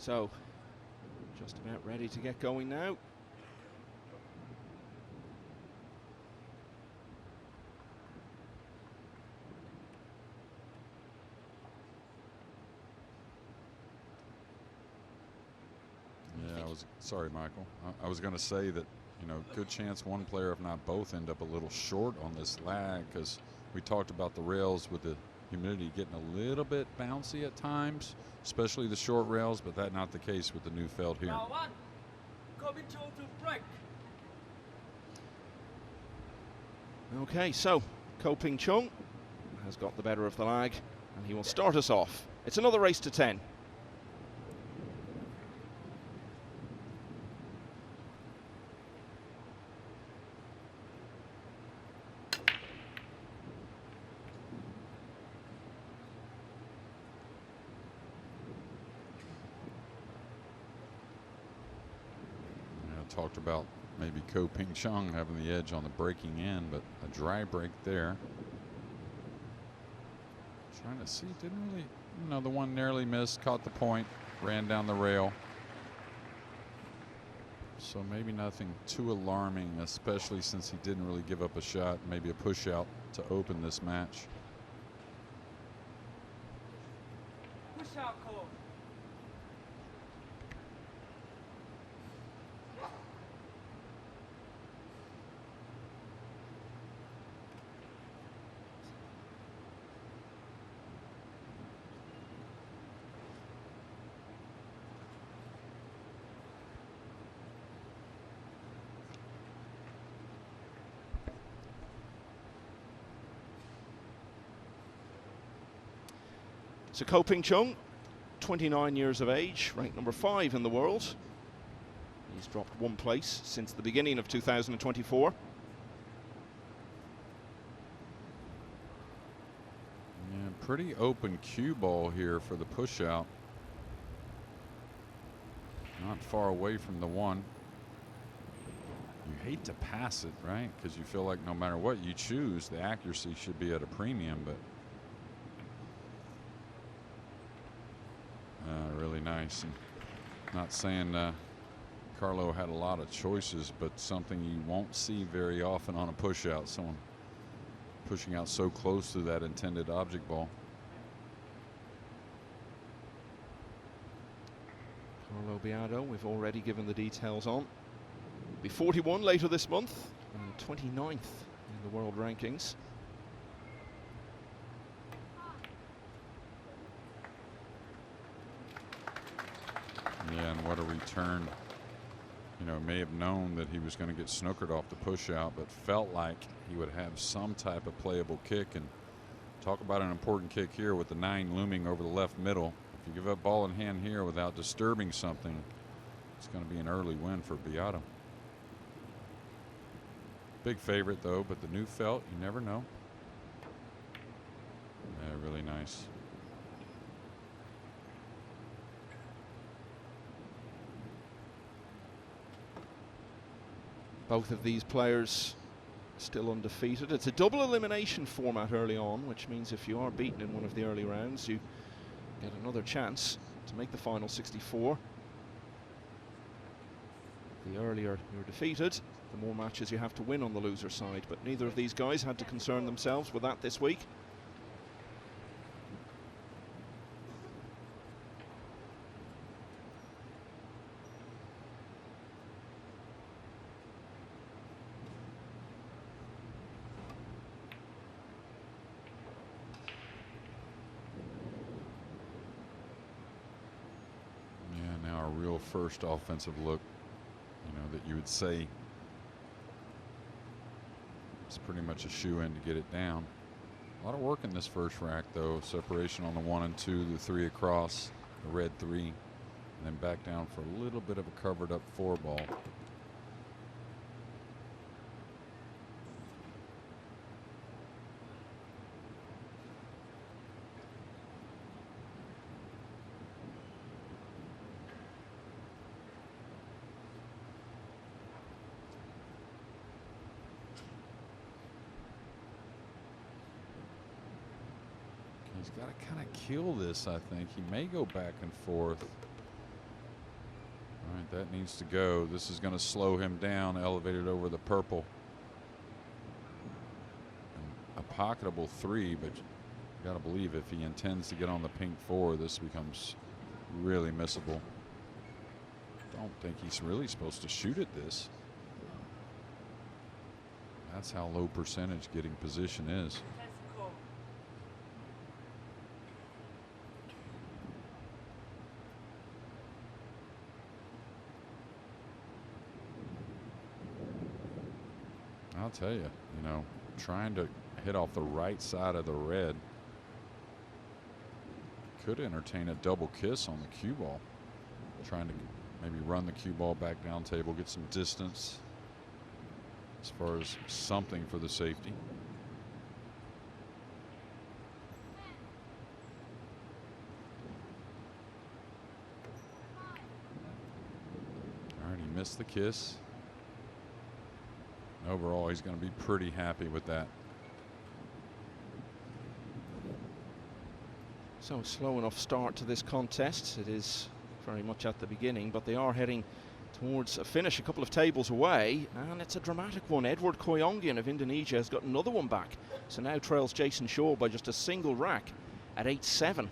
So, just about ready to get going now. Sorry, Michael. I was going to say that, you know, good chance one player, if not both, end up a little short on this lag, because we talked about the rails with the humidity getting a little bit bouncy at times, especially the short rails, but that's not the case with the new felt here. Okay, so Chung has got the better of the lag, and he will start us off. It's another race to 10. Talked about maybe Chung having the edge on the breaking end, but a dry break there. Trying to see, didn't really, you know, the one narrowly missed, caught the point, ran down the rail. So maybe nothing too alarming, especially since he didn't really give up a shot, maybe a push out to open this match. Push out call. So Chung, 29 years of age, ranked number 5 in the world. He's dropped 1 place since the beginning of 2024. Yeah, pretty open cue ball here for the push out. Not far away from the one. You hate to pass it, right? Because you feel like no matter what you choose, the accuracy should be at a premium, but really nice. And not saying Carlo had a lot of choices, but something you won't see very often on a push out, someone pushing out so close to that intended object ball. Carlo Biado, we've already given the details on. He'll be 41 later this month and 29th in the world rankings. Yeah, and what a return. You know, may have known that he was going to get snookered off the push out, but felt like he would have some type of playable kick. And talk about an important kick here with the 9 looming over the left middle. If you give up ball in hand here without disturbing something, it's going to be an early win for Biado. Big favorite though, but the new felt, you never know. Yeah, really nice. Both of these players still undefeated. It's a double elimination format early on, which means if you are beaten in one of the early rounds, you get another chance to make the final 64. The earlier you're defeated, the more matches you have to win on the loser side. But neither of these guys had to concern themselves with that this week. First offensive look, you know, that you would say it's pretty much a shoe-in to get it down. A lot of work in this first rack though. Separation on the 1 and 2, the 3 across, the red 3, and then back down for a little bit of a covered up 4 ball. He's got to kind of kill this, I think. He may go back and forth. All right, that needs to go. This is going to slow him down, elevated over the purple. And a pocketable 3, but you got to believe if he intends to get on the pink 4, this becomes really missable. Don't think he's really supposed to shoot at this. That's how low percentage getting position is. I'll tell you, trying to hit off the right side of the red could entertain a double kiss on the cue ball. Trying to maybe run the cue ball back down table, get some distance as far as something for the safety. All right, he missed the kiss. Overall, he's going to be pretty happy with that. So slow enough start to this contest. It is very much at the beginning, but they are heading towards a finish a couple of tables away, and it's a dramatic one. Edward Koyongian of Indonesia has got another one back, so now trails Jason Shaw by just a single rack at 8-7.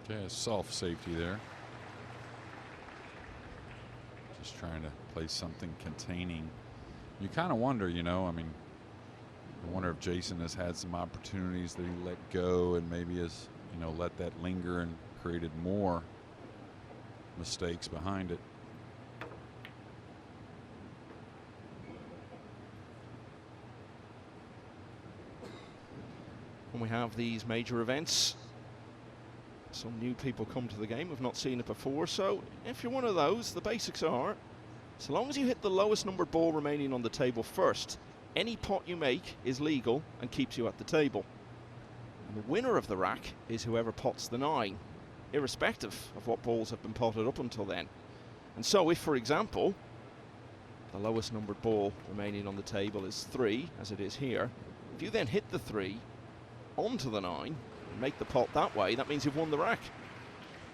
Okay, a soft safety there. Just trying to play something containing. You kind of wonder, I wonder if Jason has had some opportunities that he let go and maybe has, let that linger and created more mistakes behind it. When we have these major events, some new people come to the game who've not seen it before, so if you're one of those, the basics are, so long as you hit the lowest numbered ball remaining on the table first, any pot you make is legal and keeps you at the table. And the winner of the rack is whoever pots the 9, irrespective of what balls have been potted up until then. And so if, for example, the lowest numbered ball remaining on the table is 3, as it is here, if you then hit the 3 onto the 9, make the pot that way, that means you've won the rack.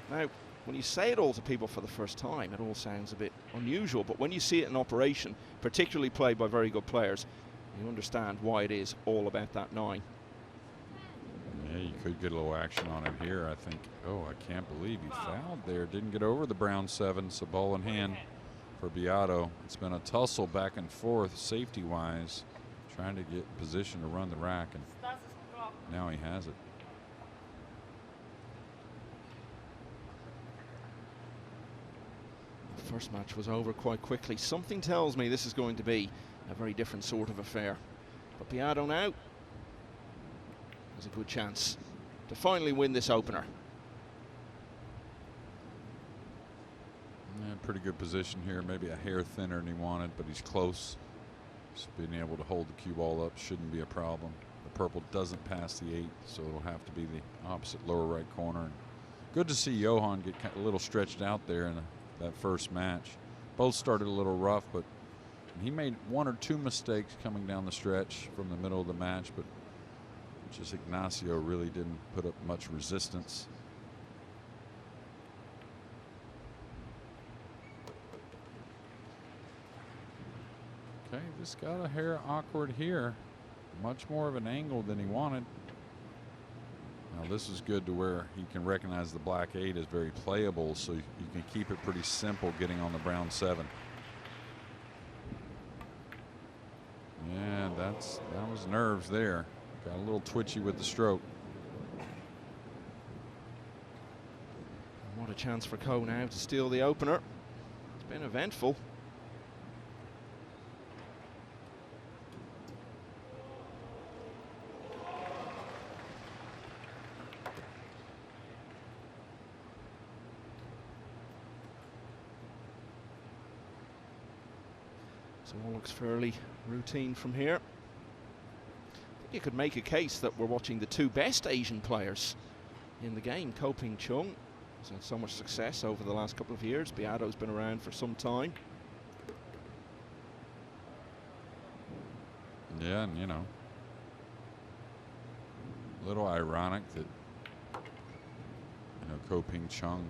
Now, when you say it all to people for the first time, it all sounds a bit unusual, but when you see it in operation, particularly played by very good players, you understand why it is all about that 9. Yeah, you could get a little action on it here, I think. Oh, I can't believe he fouled there. Didn't get over the brown 7, so ball in hand for Biado. It's been a tussle back and forth, safety-wise, trying to get position to run the rack, and now he has it. First match was over quite quickly. Something tells me this is going to be a very different sort of affair. But Biado now has a good chance to finally win this opener. Yeah, pretty good position here. Maybe a hair thinner than he wanted, but he's close. Just being able to hold the cue ball up shouldn't be a problem. The purple doesn't pass the 8, so it'll have to be the opposite lower right corner. And good to see Johan get a little stretched out there in that first match. Both started a little rough, but he made 1 or 2 mistakes coming down the stretch from the middle of the match, but just Ignacio really didn't put up much resistance. Okay, just got a hair awkward here. Much more of an angle than he wanted. Now this is good to where he can recognize the black 8 is very playable, so you can keep it pretty simple getting on the brown 7. Yeah, that was nerves there. Got a little twitchy with the stroke. What a chance for Ko now to steal the opener. It's been eventful. So all looks fairly routine from here. I think you could make a case that we're watching the 2 best Asian players in the game. Ko Chung has had so much success over the last couple of years. Biado's been around for some time. Yeah, and A little ironic that, Ko-Ping Chung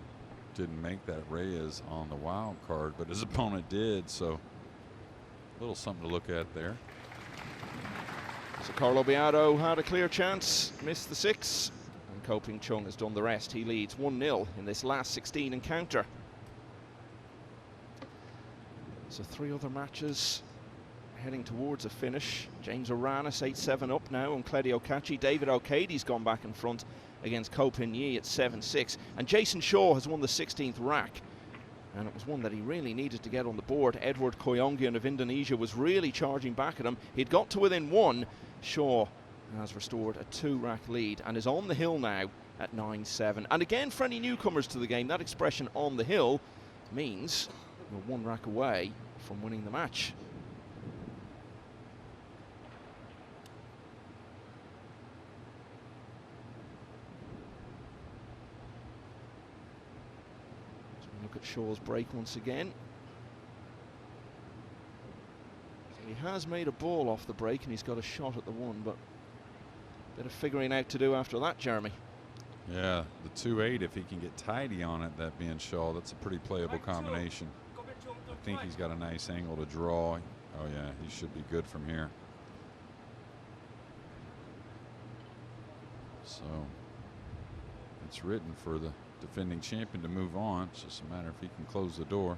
didn't make that Reyes on the wild card, but his opponent did, so a little something to look at there. So Carlo Biado had a clear chance, missed the 6, and Ko-Ping Chung has done the rest. He leads 1-0 in this last 16 encounter. So 3 other matches heading towards a finish. James Oranis 8-7 up now on Cledio Okachi. David O'Cady's gone back in front against Ko Pin Yi at 7-6. And Jason Shaw has won the 16th rack. And it was one that he really needed to get on the board. Edward Koyongian of Indonesia was really charging back at him. He'd got to within 1. Shaw has restored a 2-rack lead and is on the hill now at 9-7. And again, for any newcomers to the game, that expression on the hill means you're 1 rack away from winning the match. Look at Shaw's break once again. So he has made a ball off the break and he's got a shot at the 1, but a bit of figuring out to do after that, Jeremy. Yeah, the 2-8, if he can get tidy on it, that being Shaw, that's a pretty playable combination. I think he's got a nice angle to draw. Oh yeah, he should be good from here. So it's written for the defending champion to move on. It's just a matter if he can close the door.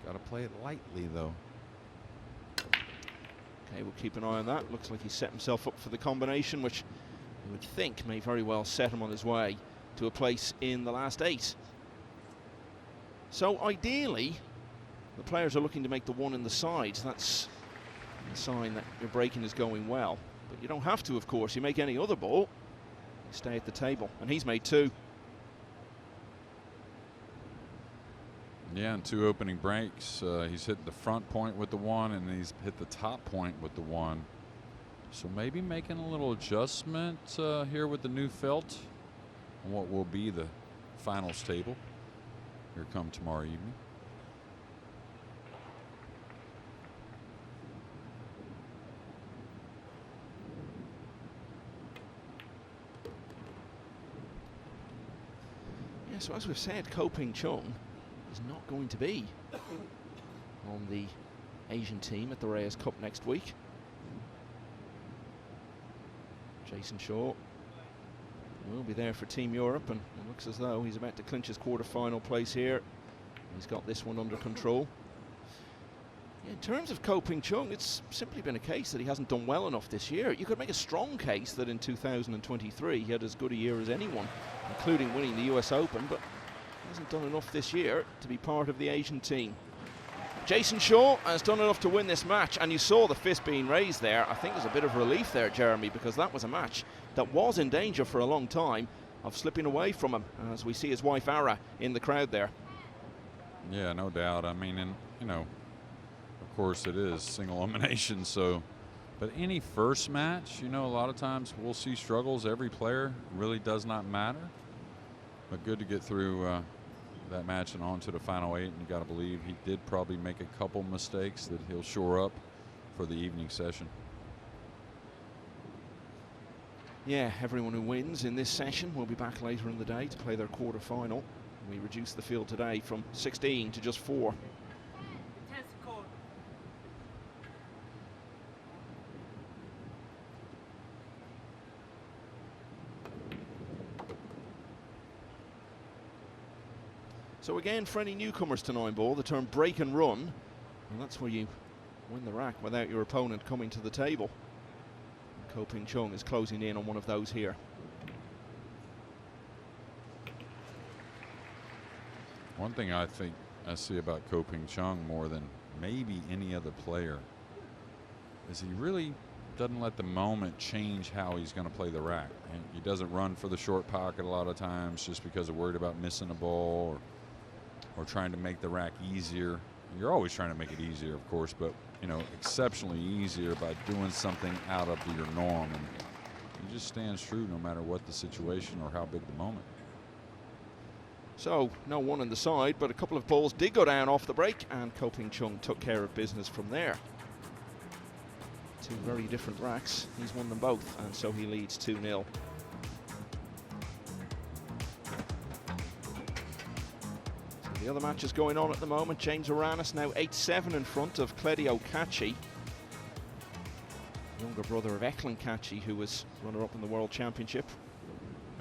Got to play it lightly, though. Okay, we'll keep an eye on that. Looks like he's set himself up for the combination, which you would think may very well set him on his way to a place in the last 8. So ideally, the players are looking to make the 1 in the sides. That's a sign that your breaking is going well. But you don't have to, of course. You make any other ball, you stay at the table. And he's made 2. Yeah, in 2 opening breaks, he's hit the front point with the 1, and he's hit the top point with the 1. So maybe making a little adjustment here with the new felt on what will be the finals table here come tomorrow evening. Yeah, so as we've said, Ko-Ping Chung is not going to be on the Asian team at the Reyes Cup next week. Jason Shaw will be there for Team Europe, and it looks as though he's about to clinch his quarter-final place here. He's got this one under control. Yeah, in terms of Ko-Ping Chung, it's simply been a case that he hasn't done well enough this year. You could make a strong case that in 2023 he had as good a year as anyone, including winning the US Open, but hasn't done enough this year to be part of the Asian team. Jason Shaw has done enough to win this match, and you saw the fist being raised there. I think there's a bit of relief there, Jeremy, because that was a match that was in danger for a long time of slipping away from him, as we see his wife Ara in the crowd there. Yeah, no doubt. I mean, and of course it is single elimination, so but any first match, a lot of times we'll see struggles. Every player really does not matter, but good to get through that match and on to the final 8, and you got to believe he did probably make a couple mistakes that he'll shore up for the evening session. Yeah, everyone who wins in this session will be back later in the day to play their quarter-final. We reduced the field today from 16 to just 4. So again, for any newcomers to 9-ball, the term break and run, and that's where you win the rack without your opponent coming to the table. Ko-Ping Chung is closing in on one of those here. One thing I think I see about Ko-Ping Chung more than maybe any other player is he really doesn't let the moment change how he's going to play the rack. And he doesn't run for the short pocket a lot of times just because of worried about missing a ball or trying to make the rack easier. You're always trying to make it easier, of course, but exceptionally easier by doing something out of your norm. And he just stands true no matter what the situation or how big the moment. So no 1 on the side, but a couple of balls did go down off the break, and Ko-Ping Chung took care of business from there. Two very different racks. He's won them both, and so he leads 2-0. So the other match is going on at the moment. James Aranis now 8-7 in front of Claudio Cacci, younger brother of Eklund Cacci, who was runner-up in the World Championship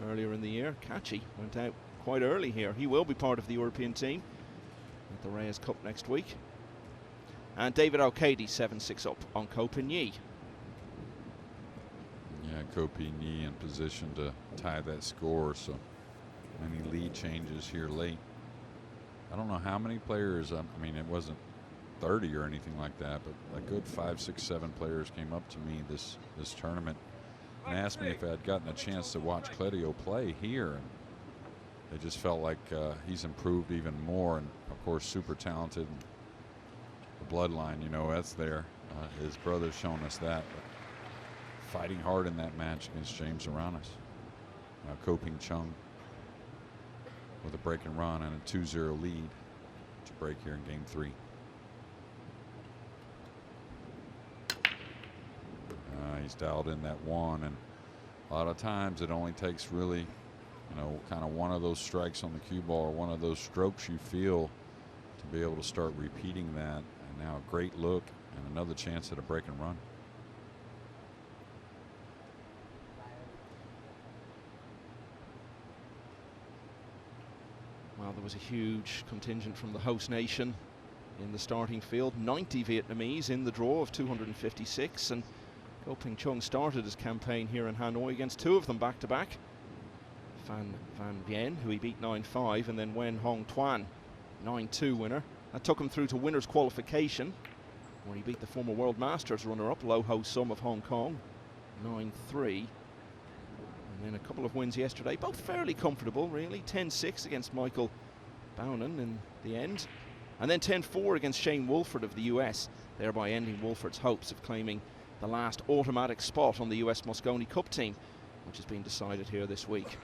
earlier in the year. Cacci went out quite early here. He will be part of the European team at the Reyes Cup next week. And David O'Cady 7-6 up on Ko Pin-Yi. Yeah, Ko Pin-Yi in position to tie that score, so many lead changes here late. I don't know how many players, I mean, it wasn't 30 or anything like that, but a good 5, 6, 7 players came up to me this tournament and asked me if I had gotten a chance to watch Claudio play here. And they just felt like he's improved even more, and of course super talented. The bloodline, you know, that's there. His brother's shown us that. But fighting hard in that match against James Aranis. Now Ko Ping Chung with a break and run and a 2-0 lead to break here in game 3. He's dialed in that one, and a lot of times it only takes really, you know, kind of one of those strikes on the cue ball or one of those strokes you feel to be able to start repeating that. And now a great look and another chance at a break and run. Well, there was a huge contingent from the host nation in the starting field. 90 Vietnamese in the draw of 256, and Ko Ping Chung started his campaign here in Hanoi against 2 of them back-to-back. Van Vien, who he beat 9-5, and then Wen Hong Tuan, 9-2 winner. That took him through to winners qualification, where he beat the former World Masters runner-up, Lo Ho Sum of Hong Kong, 9-3. And then a couple of wins yesterday, both fairly comfortable, really. 10-6 against Michael Baunan in the end. And then 10-4 against Shane Wolford of the US, thereby ending Wolford's hopes of claiming the last automatic spot on the US Mosconi Cup team, which is being decided here this week.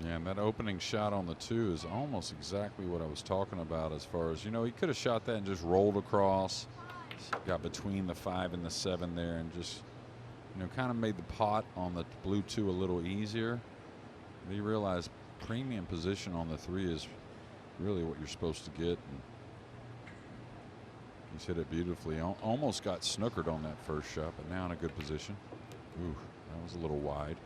Yeah, and that opening shot on the 2 is almost exactly what I was talking about, as far as, you know, he could have shot that and just rolled across, got between the 5 and the 7 there, and just, you know, kind of made the pot on the blue 2 a little easier. But he realized premium position on the 3 is really what you're supposed to get. And he's hit it beautifully. Almost got snookered on that first shot, but now in a good position. Ooh, that was a little wide.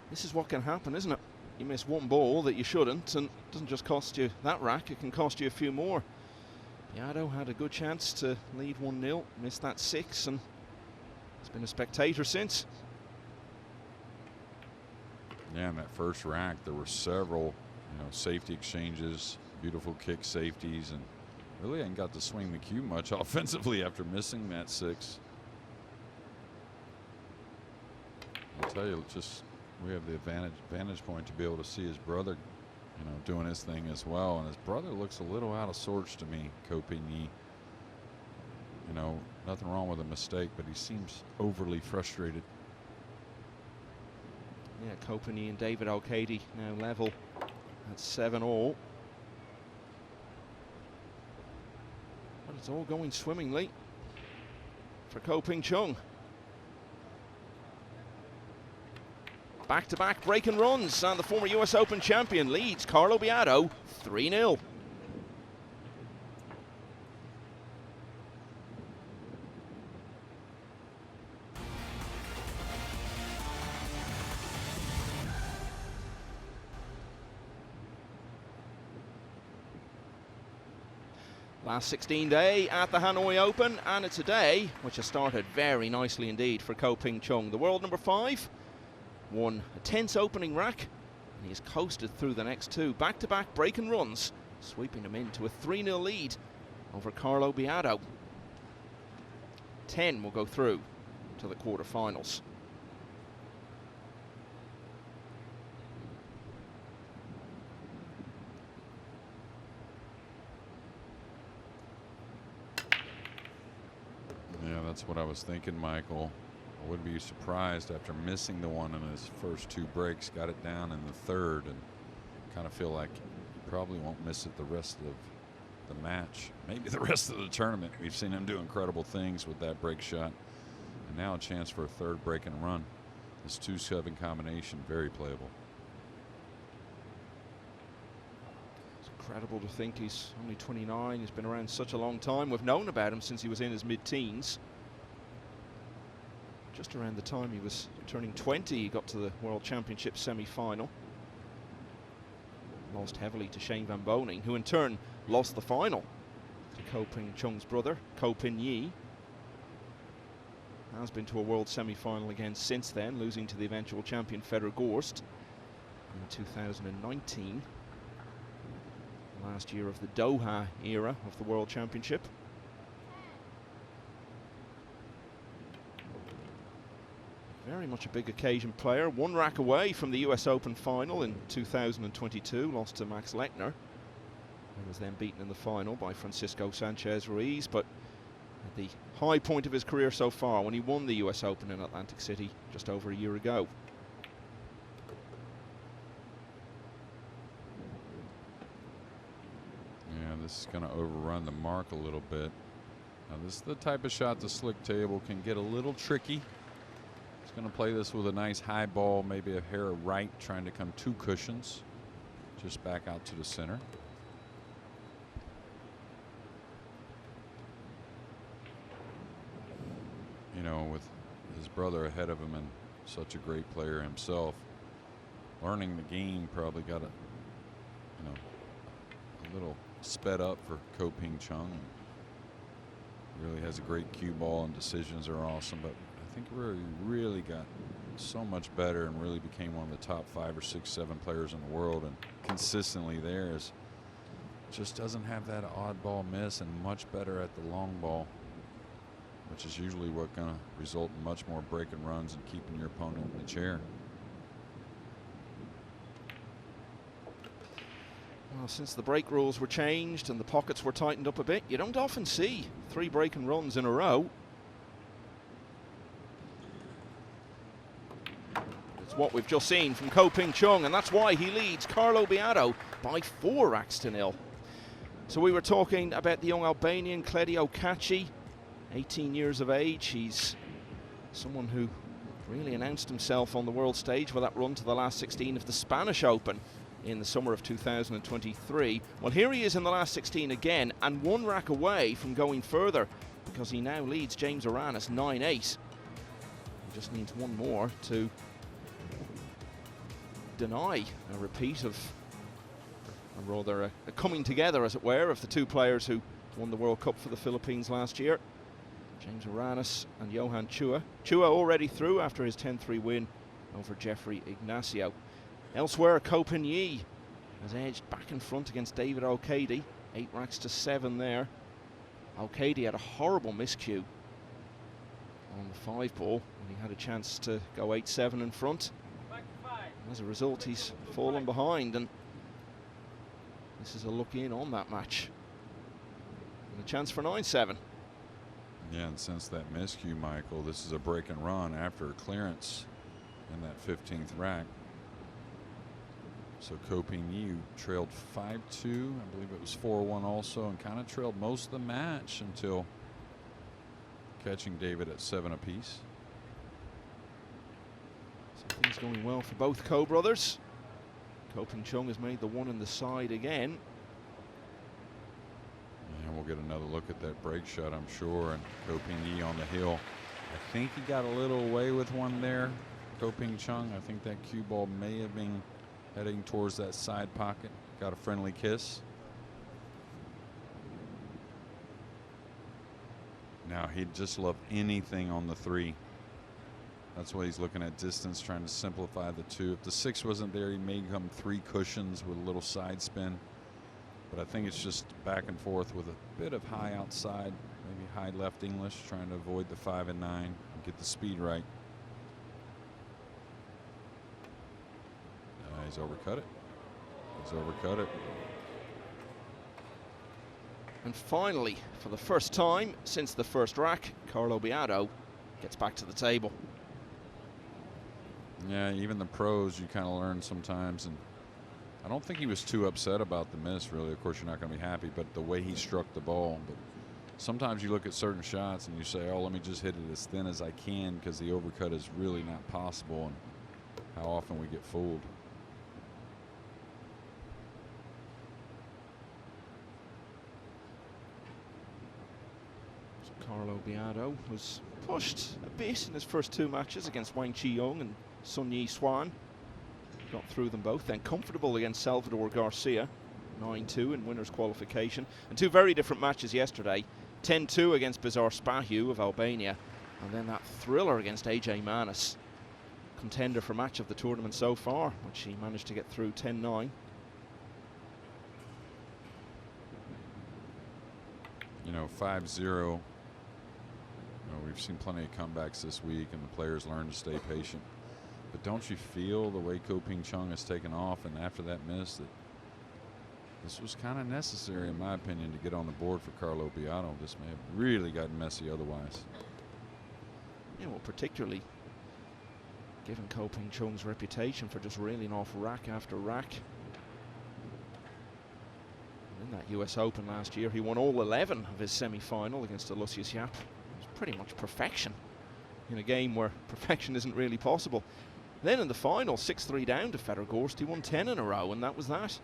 This is what can happen, isn't it? You miss one ball that you shouldn't, and it doesn't just cost you that rack, it can cost you a few more. Biado had a good chance to lead 1-0, missed that 6, and he's been a spectator since. Yeah, in that first rack, there were several, you know, safety exchanges, beautiful kick safeties, and really ain't got to swing the cue much offensively after missing that 6. I'll tell you, just we have the vantage point to be able to see his brother, you know, doing his thing as well. And his brother looks a little out of sorts to me, Ko Pin-Yi. You know, nothing wrong with a mistake, but he seems overly frustrated. Yeah, Ko Pin-Yi and David O'Cady now level at 7-all. But it's all going swimmingly for Ko Ping Chung. Back-to-back break and runs, and the former US Open champion leads Carlo Biado 3-0. Last 16 day at the Hanoi Open, and it's a day which has started very nicely indeed for Ko Ping Chung. The world number 5 won a tense opening rack, and he's coasted through the next 2 back-to-back break and runs, sweeping him into a 3-0 lead over Carlo Biado. 10 will go through to the quarterfinals. Yeah, that's what I was thinking, Michael. I wouldn't be surprised after missing the one in his first 2 breaks, got it down in the 3rd, and kind of feel like he probably won't miss it the rest of the match, maybe the rest of the tournament. We've seen him do incredible things with that break shot, and now a chance for a 3rd break and run. This 2-7 combination, very playable. It's incredible to think he's only 29. He's been around such a long time. We've known about him since he was in his mid-teens. Just around the time he was turning 20, he got to the World Championship semi-final. Lost heavily to Shane Van Boening, who in turn lost the final to Ko Ping Chung's brother, Ko Pin Yi. Has been to a world semi-final again since then, losing to the eventual champion Fedor Gorst in 2019. Last year of the Doha era of the World Championship. Very much a big occasion player. 1 rack away from the US Open final in 2022. Lost to Max Lechner, who was then beaten in the final by Francisco Sanchez Ruiz. But at the high point of his career so far, when he won the US Open in Atlantic City just over a year ago. Yeah, this is going to overrun the mark a little bit. Now, this is the type of shot the slick table can get a little tricky. He's going to play this with a nice high ball, maybe a hair right, trying to come 2 cushions. Just back out to the center. You know, with his brother ahead of him and such a great player himself, learning the game probably got a little sped up for Ko Ping Chung. Really has a great cue ball and decisions are awesome, but I think where he really got so much better and really became one of the top 5 or 6, 7 players in the world, and consistently there is just doesn't have that oddball miss, and much better at the long ball, which is usually what going to result in much more break and runs and keeping your opponent in the chair. Well, since the break rules were changed and the pockets were tightened up a bit, you don't often see 3 break and runs in a row. It's what we've just seen from Ko Ping Chung, and that's why he leads Carlo Biado by 4 racks to 0. So we were talking about the young Albanian Kledio Kaci, 18 years of age. He's someone who really announced himself on the world stage with that run to the last 16 of the Spanish Open in the summer of 2023. Well, here he is in the last 16 again, and 1 rack away from going further, because he now leads James Aranis 9-8. He just needs 1 more to deny a repeat of, or rather a coming together, as it were, of the 2 players who won the World Cup for the Philippines last year. James Aranis and Johan Chua. Chua already through after his 10-3 win over Jeffrey Ignacio. Elsewhere, Ko Pin Yi has edged back in front against David O'Cady. 8 racks to 7 there. O'Cady had a horrible miscue on the 5 ball when he had a chance to go 8-7 in front. As a result, he's fallen behind, and this is a look in on that match. And a chance for 9-7. Yeah, and since that miscue, Michael, this is a break and run after a clearance in that 15th rack. So Ko Ping Yi trailed 5-2, I believe it was 4-1 also, and kind of trailed most of the match until catching David at 7 apiece. So things going well for both Ko brothers. Ko Ping Chung has made the 1 in the side again. And we'll get another look at that break shot, I'm sure, and Ko Ping Yi on the hill. I think he got a little away with one there, Ko Ping Chung. I think that cue ball may have been heading towards that side pocket. Got a friendly kiss. Now he'd just love anything on the 3. That's why he's looking at distance, trying to simplify the 2. If the 6 wasn't there, he may come 3 cushions with a little side spin. But I think it's just back and forth with a bit of high outside, maybe high left English, trying to avoid the 5 and 9 and get the speed right. He's overcut it. He's overcut it. And finally, for the first time since the first rack, Carlo Biado gets back to the table. Yeah, even the pros, you kind of learn sometimes. And I don't think he was too upset about the miss, really. Of course, you're not going to be happy, but the way he struck the ball. But sometimes you look at certain shots and you say, oh, let me just hit it as thin as I can because the overcut is really not possible. And how often we get fooled. Carlo Biado was pushed a bit in his first two matches against Wang Chi-young and Sun Yi Swan. Got through them both, then comfortable against Salvador Garcia, 9-2 in winners qualification. And two very different matches yesterday, 10-2 against Bizar Spahiu of Albania, and then that thriller against AJ Manis, contender for match of the tournament so far, which he managed to get through 10-9. You know, 5-0. We've seen plenty of comebacks this week, and the players learn to stay patient. But don't you feel the way Ko-Ping Chung has taken off, and after that miss, that this was kind of necessary, in my opinion, to get on the board for Carlo Biado. This may have really gotten messy otherwise. Yeah, well, particularly given Ko-Ping Chung's reputation for just reeling off rack after rack. In that US Open last year, he won all 11 of his semi-final against Aloysius Yap. It was pretty much perfection in a game where perfection isn't really possible. Then in the final, 6-3 down to Federgorst, he won 10 in a row, and that was that.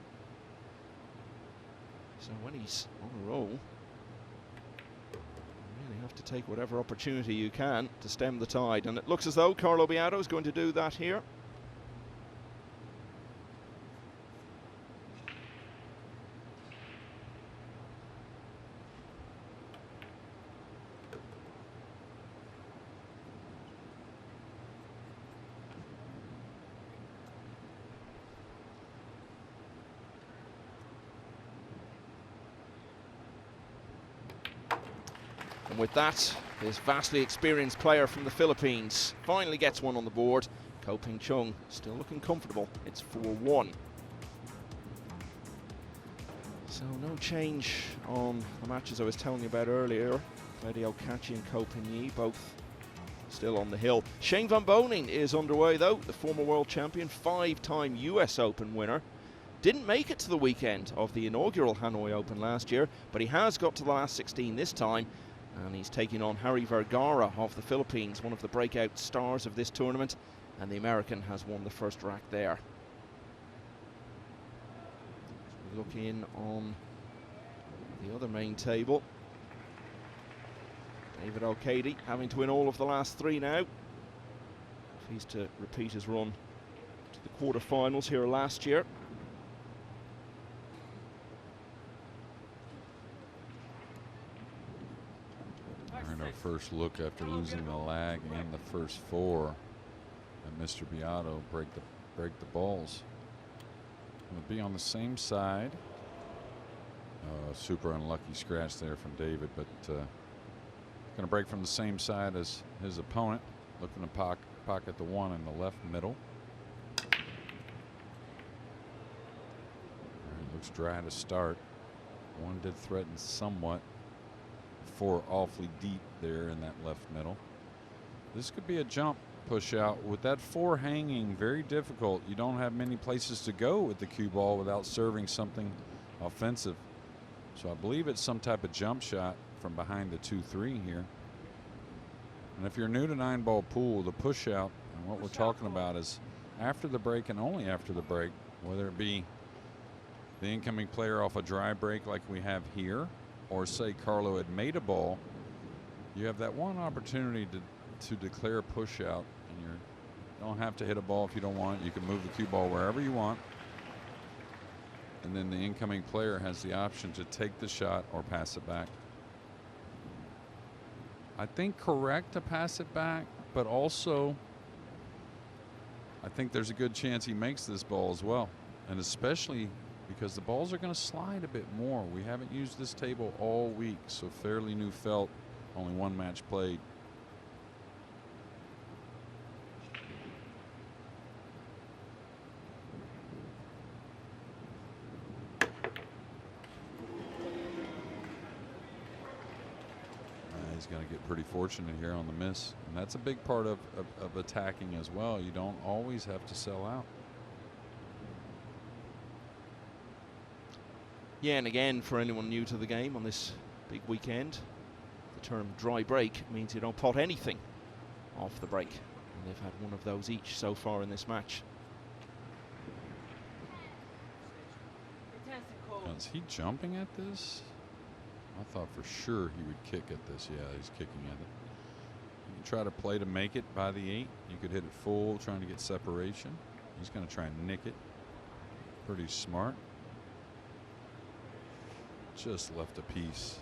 So when he's on a roll, you really have to take whatever opportunity you can to stem the tide. And it looks as though Carlo Biado is going to do that here. And with that, this vastly experienced player from the Philippines finally gets one on the board. Ko-Ping Chung still looking comfortable. It's 4-1. So no change on the matches I was telling you about earlier. Claudio Cacci and Ko-Ping Yi both still on the hill. Shane Van Boening is underway though, the former world champion, 5-time US Open winner. Didn't make it to the weekend of the inaugural Hanoi Open last year, but he has got to the last 16 this time. And he's taking on Harry Vergara of the Philippines, one of the breakout stars of this tournament, and the American has won the first rack there. So we look in on the other main table. David O'Cady having to win all of the last three now, if he's to repeat his run to the quarterfinals here last year. First look after losing the lag and the first four, and Mr. Biado break the balls. It'll be on the same side. Super unlucky scratch there from David, but going to break from the same side as his opponent. Looking to pocket the one in the left middle. Looks dry to start. One did threaten somewhat. Four awfully deep there in that left middle. This could be a jump push out. With that four hanging, very difficult. You don't have many places to go with the cue ball without serving something offensive. So I believe it's some type of jump shot from behind the 2-3 here. And if you're new to 9-ball pool, the push out, and what we're talking about is after the break and only after the break, whether it be the incoming player off a dry break like we have here, or say Carlo had made a ball, you have that one opportunity to declare a push out, and you don't have to hit a ball if you don't want it. You can move the cue ball wherever you want, and then the incoming player has the option to take the shot or pass it back. I think correct to pass it back, but also I think there's a good chance he makes this ball as well, and especially because the balls are going to slide a bit more. We haven't used this table all week, so fairly new felt, only one match played. he's going to get pretty fortunate here on the miss. And that's a big part of attacking as well. You don't always have to sell out. Yeah, and again, for anyone new to the game on this big weekend, the term dry break means you don't pot anything off the break. And they've had one of those each so far in this match. Now, is he jumping at this? I thought for sure he would kick at this. Yeah, he's kicking at it. You can try to play to make it by the 8. You could hit it full, trying to get separation. He's going to try and nick it. Pretty smart. Just left a piece.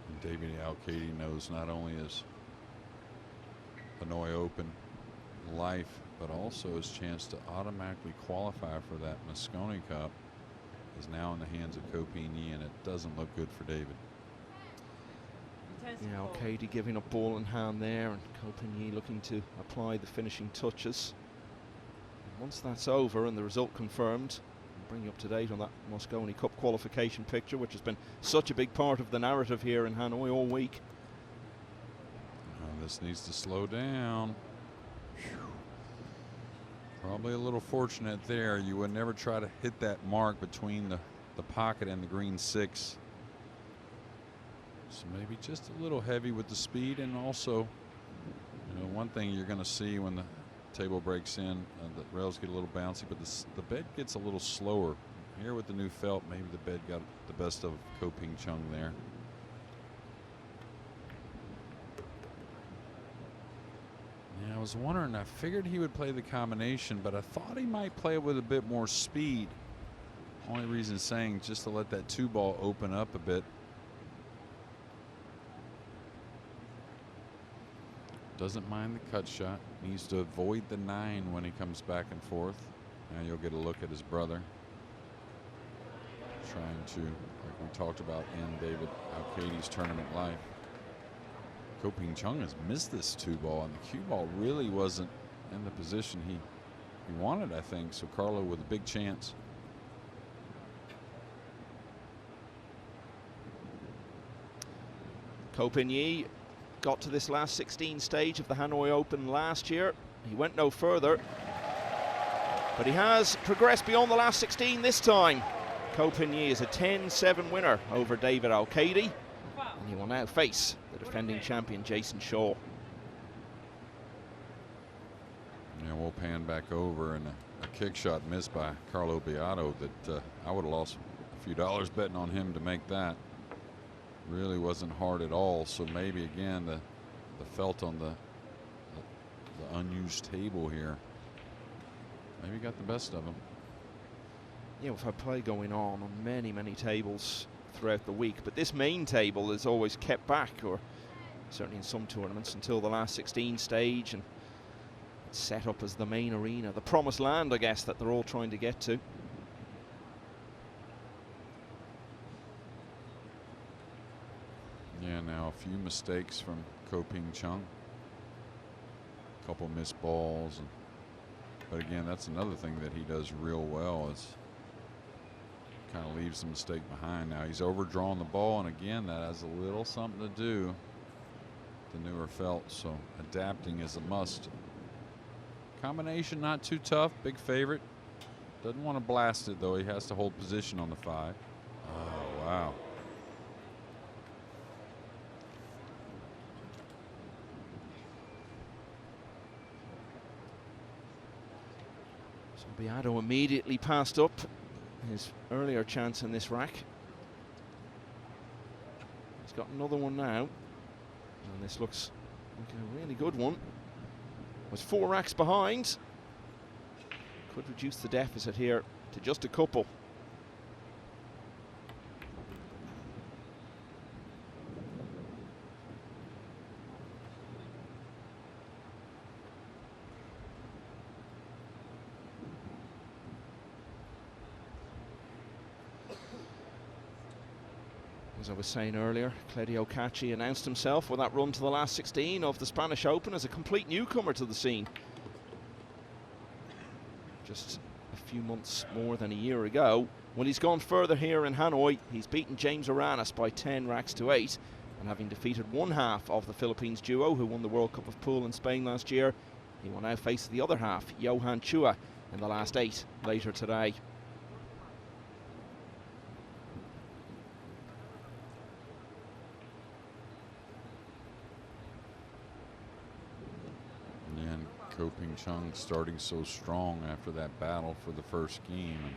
And David Al-Kaidi knows not only his Hanoi Open life, but also his chance to automatically qualify for that Moscone Cup is now in the hands of Copini, and it doesn't look good for David. Yeah, Al-Kaidi giving up ball in hand there, and Copini looking to apply the finishing touches. And once that's over and the result confirmed, I'll bring you up to date on that Moscone Cup qualification picture, which has been such a big part of the narrative here in Hanoi all week. This needs to slow down. Whew. Probably a little fortunate there. You would never try to hit that mark between the pocket and the green 6. So maybe just a little heavy with the speed, and also, you know, one thing you're going to see when the table breaks in, the rails get a little bouncy, but the bed gets a little slower. Here with the new felt, maybe the bed got the best of Koping Chung there. I was wondering, I figured he would play the combination, but I thought he might play it with a bit more speed. Only reason saying just to let that 2-ball open up a bit. Doesn't mind the cut shot. Needs to avoid the 9 when he comes back and forth. Now you'll get a look at his brother. Trying to, like we talked about, end David Al-Kaidi's tournament life. Koping Chung has missed this 2-ball, and the cue ball really wasn't in the position he wanted, I think. So Carlo with a big chance. Copini got to this last 16 stage of the Hanoi Open last year. He went no further, but he has progressed beyond the last 16 this time. Copini is a 10-7 winner over David Al-Kaidi, and he will now face the defending champion Jason Shaw. Yeah, we'll pan back over, and a kick shot missed by Carlo Biado that I would have lost a few dollars betting on him to make that. Really wasn't hard at all. So maybe again the felt on the unused table here maybe got the best of him. Yeah, we've had play going on many tables throughout the week, but this main table is always kept back, or certainly in some tournaments, until the last 16 stage, and it's set up as the main arena, the promised land, I guess, that they're all trying to get to. Yeah, now a few mistakes from Koping Chung, a couple missed balls, but again, that's another thing that he does real well, is kind of leaves the mistake behind. Now he's overdrawn the ball, and again, that has a little something to do with the newer felt, so adapting is a must. Combination not too tough, big favorite. Doesn't want to blast it though, he has to hold position on the 5. Oh, wow. So Biado immediately passed up his earlier chance in this rack. He's got another one now, and this looks like a really good one. Was 4 racks behind. Could reduce the deficit here to just a couple. As I was saying earlier, Claudio Cacci announced himself with that run to the last 16 of the Spanish Open as a complete newcomer to the scene. Just a few months more than a year ago, Well, he's gone further here in Hanoi. He's beaten James Aranis by 10 racks to 8. And having defeated one half of the Philippines duo who won the World Cup of Pool in Spain last year, he will now face the other half, Johan Chua, in the last 8 later today. And Chung starting so strong after that battle for the first game. And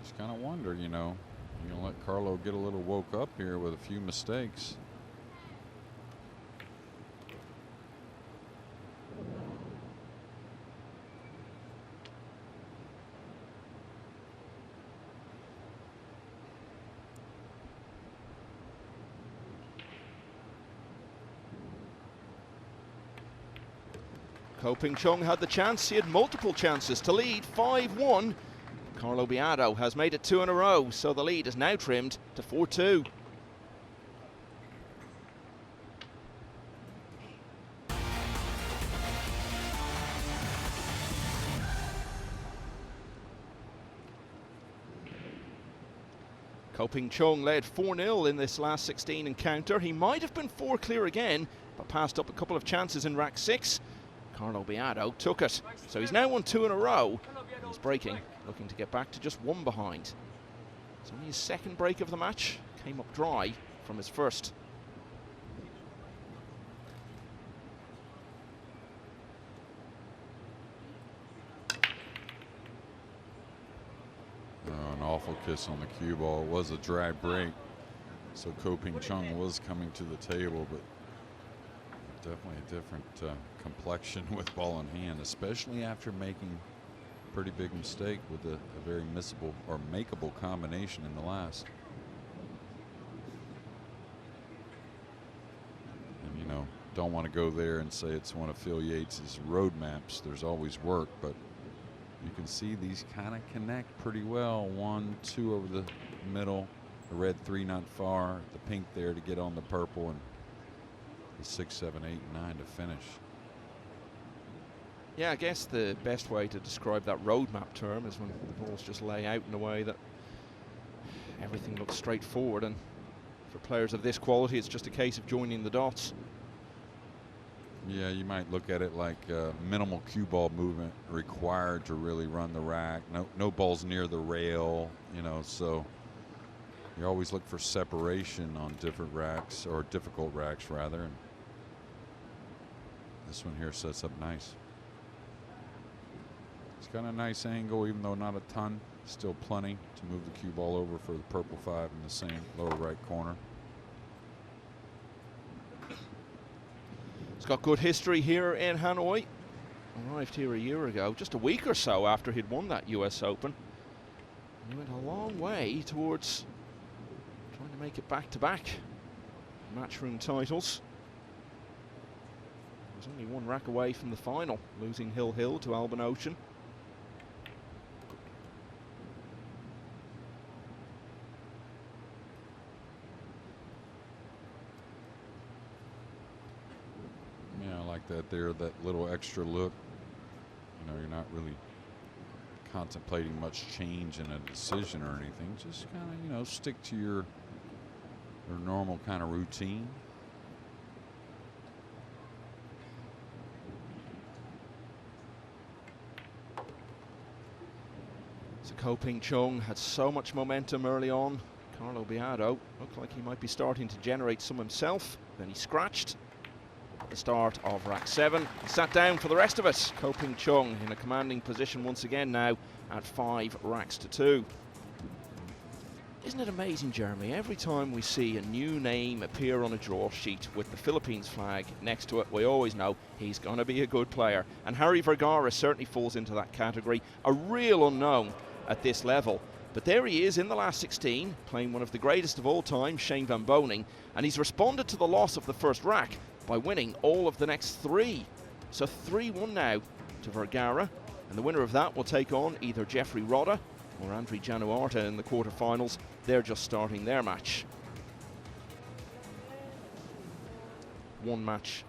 just kind of wonder, you know, you're going to let Carlo get a little woke up here with a few mistakes. Chung had the chance, he had multiple chances to lead 5-1. Carlo Biado has made it 2 in a row, so the lead is now trimmed to 4-2. Chung led 4-0 in this last 16 encounter. He might have been 4 clear again, but passed up a couple of chances in rack 6. Carlo Biado took it, so he's now won 2 in a row. He's breaking, looking to get back to just 1 behind. It's only his second break of the match, came up dry from his first. An awful kiss on the cue ball. It was a dry break, so Chung was coming to the table, but definitely a different complexion with ball in hand, especially after making a pretty big mistake with a very missable or makeable combination in the last. And you know, don't want to go there and say it's one of Phil Yates's road maps. There's always work, but you can see these kind of connect pretty well. 1, 2 over the middle, the red 3 not far, the pink there to get on the purple, and the 6, 7, 8, 9 to finish. Yeah, I guess the best way to describe that roadmap term is when the balls just lay out in a way that everything looks straightforward, and for players of this quality it's just a case of joining the dots. Yeah, you might look at it like minimal cue ball movement required to really run the rack. No balls near the rail, you know, so you always look for separation on different racks, or difficult racks rather. And this one here sets up nice. It's got a nice angle, even though not a ton. Still plenty to move the cue ball over for the purple 5 in the same lower right corner. He's got good history here in Hanoi. Arrived here a year ago, just a week or so after he'd won that US Open. He went a long way towards trying to make it back-to-back Matchroom titles. He was only 1 rack away from the final, losing Hill to Alban Ocean. Yeah, I like that there, that little extra look. You know, you're not really contemplating much change in a decision or anything. Just kind of, you know, stick to your normal kind of routine. So Chung had so much momentum early on. Carlo Biado looked like he might be starting to generate some himself. Then he scratched at the start of rack 7. He sat down for the rest of it. Chung in a commanding position once again now at 5 racks to 2. Isn't it amazing, Jeremy? Every time we see a new name appear on a draw sheet with the Philippines flag next to it, we always know he's going to be a good player. And Harry Vergara certainly falls into that category. A real unknown at this level. But there he is in the last 16, playing one of the greatest of all time, Shane Van Boening. And he's responded to the loss of the first rack by winning all of the next 3. So 3-1 now to Vergara. And the winner of that will take on either Jeffrey Rodda or Andriy Januarta in the quarterfinals. They're just starting their match. One match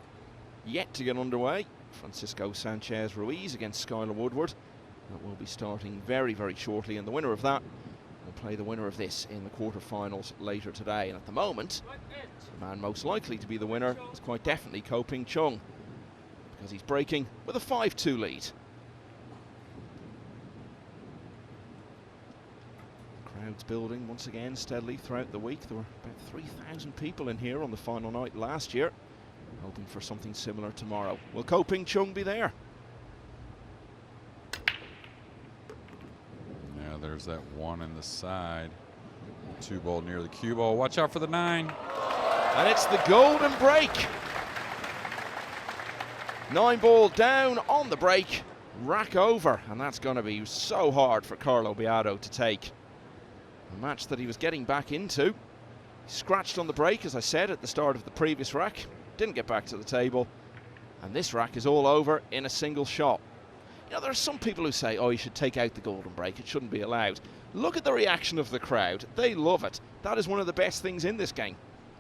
yet to get underway. Francisco Sanchez Ruiz against Skylar Woodward. That will be starting very, very shortly, and the winner of that will play the winner of this in the quarterfinals later today. And at the moment, the man most likely to be the winner is quite definitely Chung, because he's breaking with a 5-2 lead. Crowds building once again steadily throughout the week. There were about 3,000 people in here on the final night last year, hoping for something similar tomorrow. Will Chung be there? Yeah, there's that one in the side. 2 ball near the cue ball. Watch out for the 9. And it's the golden break. 9 ball down on the break, rack over, and that's going to be so hard for Carlo Biado to take. A match that he was getting back into. He scratched on the break, as I said, at the start of the previous rack. Didn't get back to the table. And this rack is all over in a single shot. You know, there are some people who say, oh, you should take out the golden break. It shouldn't be allowed. Look at the reaction of the crowd. They love it. That is one of the best things in this game.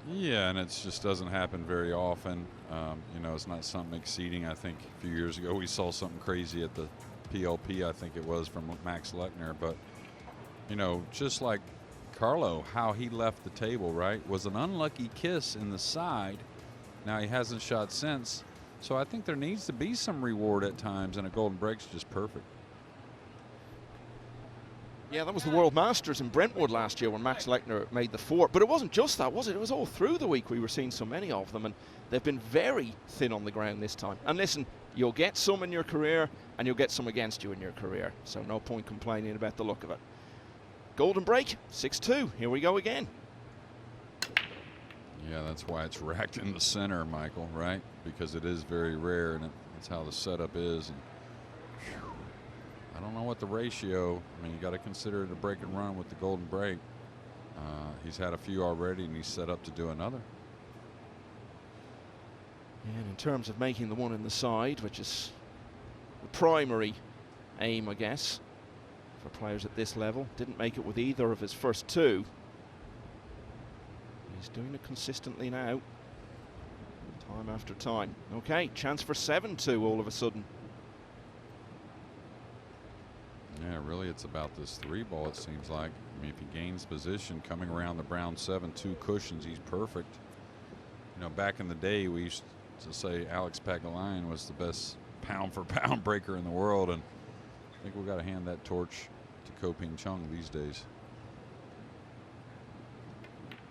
Yeah, and it just doesn't happen very often. You know, it's not something exceeding. I think a few years ago we saw something crazy at the PLP, I think it was, from Max Lechner. But, you know, just like Carlo, how he left the table, right, was an unlucky kiss in the side. Now he hasn't shot since. So I think there needs to be some reward at times, and a golden break's just perfect. Yeah, that was the World Masters in Brentwood last year when Max Lechner made the 4. But it wasn't just that, was it? It was all through the week we were seeing so many of them, and they've been very thin on the ground this time. And listen, you'll get some in your career, and you'll get some against you in your career. So no point complaining about the look of it. Golden break, 6-2. Here we go again. Yeah, that's why it's racked in the center, Michael, right? Because it is very rare, and that's how the setup is. And I don't know what the ratio. I mean, you got to consider it a break and run with the golden break. He's had a few already, and he's set up to do another. And in terms of making the one in the side, which is the primary aim, I guess, for players at this level, didn't make it with either of his first 2. He's doing it consistently now, time after time. Okay, chance for 7-2 all of a sudden. Yeah, really, it's about this 3 ball, it seems like. I mean, if he gains position coming around the brown 7-2 cushions, he's perfect. You know, back in the day, we used to say Alex Pagulayan was the best pound-for-pound breaker in the world, and I think we've got to hand that torch to Chung these days.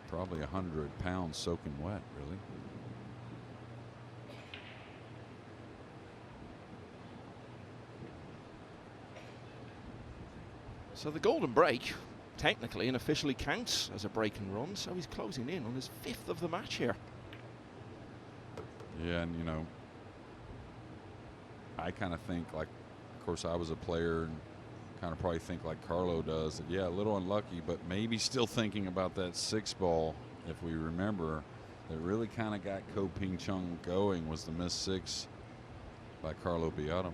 Probably 100 pounds soaking wet, really. So the golden break technically and officially counts as a break and run, so he's closing in on his 5th of the match here. Yeah, and you know, I kind of think, like, of course I was a player and kind of probably think like Carlo does, that yeah, a little unlucky, but maybe still thinking about that 6 ball, if we remember, that really kind of got Chung going, was the missed 6 by Carlo Biado.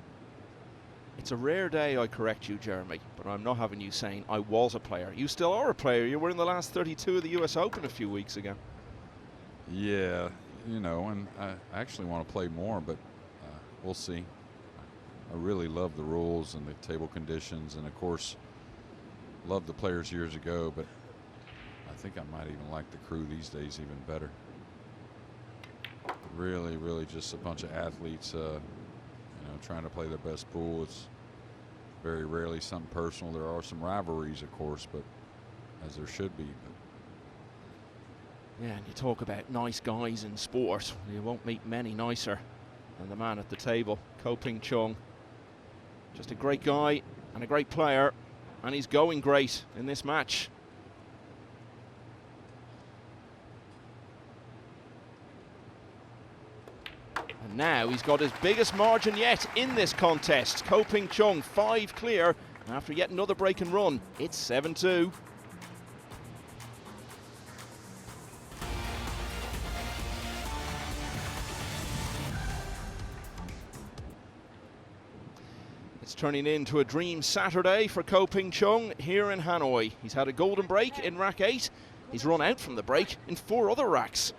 It's a rare day I correct you, Jeremy, but I'm not having you saying I was a player. You still are a player. You were in the last 32 of the US Open a few weeks ago. Yeah, you know, and I actually want to play more, but we'll see. I really love the rules and the table conditions, and of course loved the players years ago, but I think I might even like the crew these days even better. Really, really just a bunch of athletes, you know, trying to play their best pool. It's very rarely something personal. There are some rivalries, of course, but as there should be. Yeah, and you talk about nice guys in sport. You won't meet many nicer than the man at the table, Chung. Just a great guy and a great player, and he's going great in this match. And now he's got his biggest margin yet in this contest. Chung, 5 clear after yet another break and run. It's 7-2. It's turning into a dream Saturday for Chung here in Hanoi. He's had a golden break in rack 8. He's run out from the break in 4 other racks.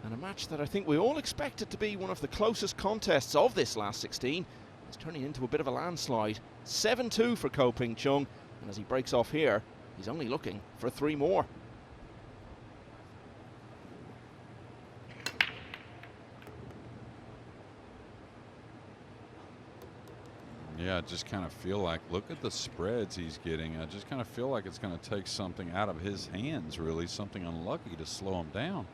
And a match that I think we all expected to be one of the closest contests of this last 16 is turning into a bit of a landslide 7-2 for Ko Ping Chung, and as he breaks off here, he's only looking for 3 more. Yeah, I just kind of feel like, look at the spreads he's getting. I just kind of feel like it's going to take something out of his hands, really, something unlucky to slow him down.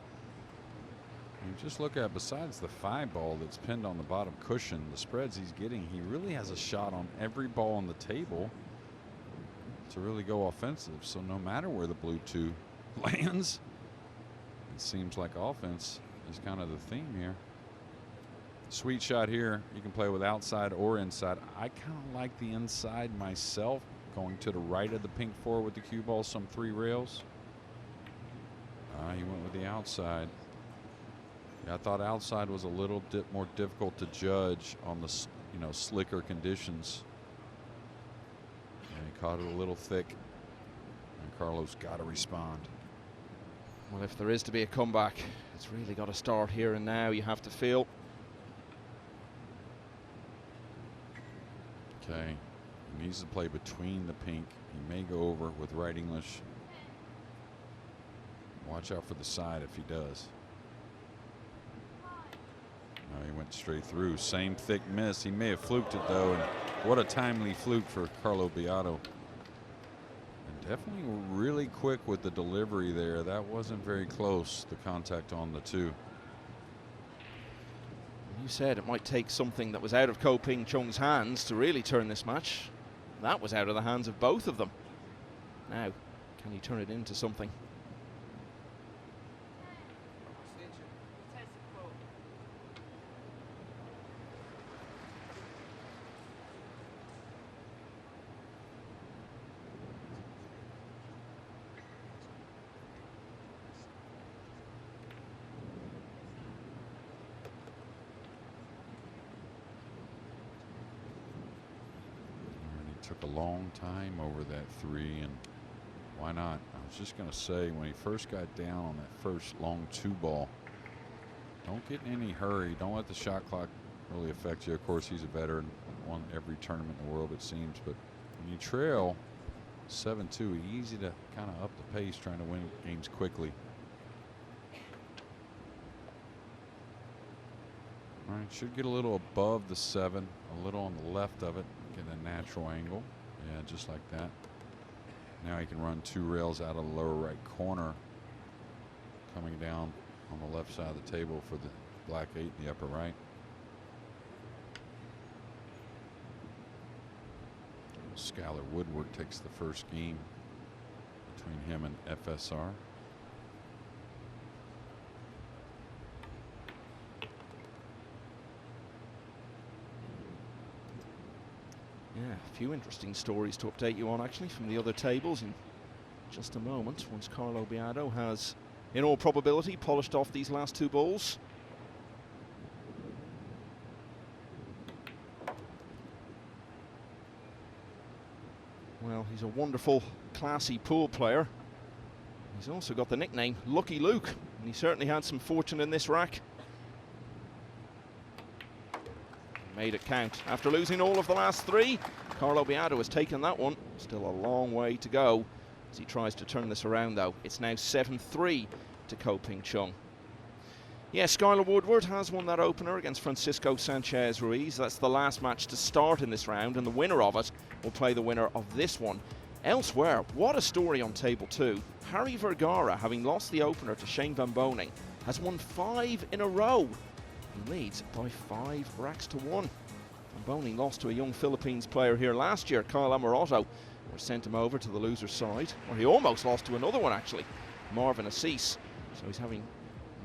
You just look at, besides the 5 ball that's pinned on the bottom cushion, the spreads he's getting, he really has a shot on every ball on the table to really go offensive. So no matter where the blue 2 lands, it seems like offense is kind of the theme here. Sweet shot here. You can play with outside or inside. I kind of like the inside myself, going to the right of the pink 4 with the cue ball, some 3 rails. He went with the outside. Yeah, I thought outside was a little more difficult to judge on the slicker conditions. And he caught it a little thick, and Carlo's got to respond. Well, if there is to be a comeback, it's really got to start here and now, you have to feel. Okay, he needs to play between the pink. He may go over with right English. Watch out for the side if he does. No, he went straight through. Same thick miss. He may have fluked it though, and what a timely fluke for Carlo Biado. And definitely really quick with the delivery there. That wasn't very close, the contact on the 2. You said it might take something that was out of Ko Ping Chung's hands to really turn this match. That was out of the hands of both of them. Now, can he turn it into something? Took a long time over that 3, and why not? I was just going to say, when he first got down on that first long 2 ball, don't get in any hurry. Don't let the shot clock really affect you. Of course, he's a veteran, won every tournament in the world, it seems, but when you trail 7-2, easy to kind of up the pace trying to win games quickly. All right, should get a little above the 7, a little on the left of it. Get a natural angle. Yeah, just like that. Now he can run 2 rails out of the lower right corner, coming down on the left side of the table for the black 8 in the upper right. Skylar Woodward takes the first game between him and FSR. Yeah, a few interesting stories to update you on actually from the other tables in just a moment, once Carlo Biado has, in all probability, polished off these last 2 balls. Well, he's a wonderful, classy pool player. He's also got the nickname Lucky Luke, and he certainly had some fortune in this rack. Made it count. After losing all of the last 3, Carlo Biado has taken that one. Still a long way to go as he tries to turn this around though. It's now 7-3 to Ko Ping Chung. Yes, Skylar Woodward has won that opener against Francisco Sanchez Ruiz. That's the last match to start in this round, and the winner of it will play the winner of this one. Elsewhere, what a story on table 2. Harry Vergara, having lost the opener to Shane Van Boening, has won 5 in a row. He leads by 5 racks to 1. Van Boening lost to a young Philippines player here last year, Kyle Amoroto, or sent him over to the loser's side. Or he almost lost to another one actually, Marvin Assis. So he's having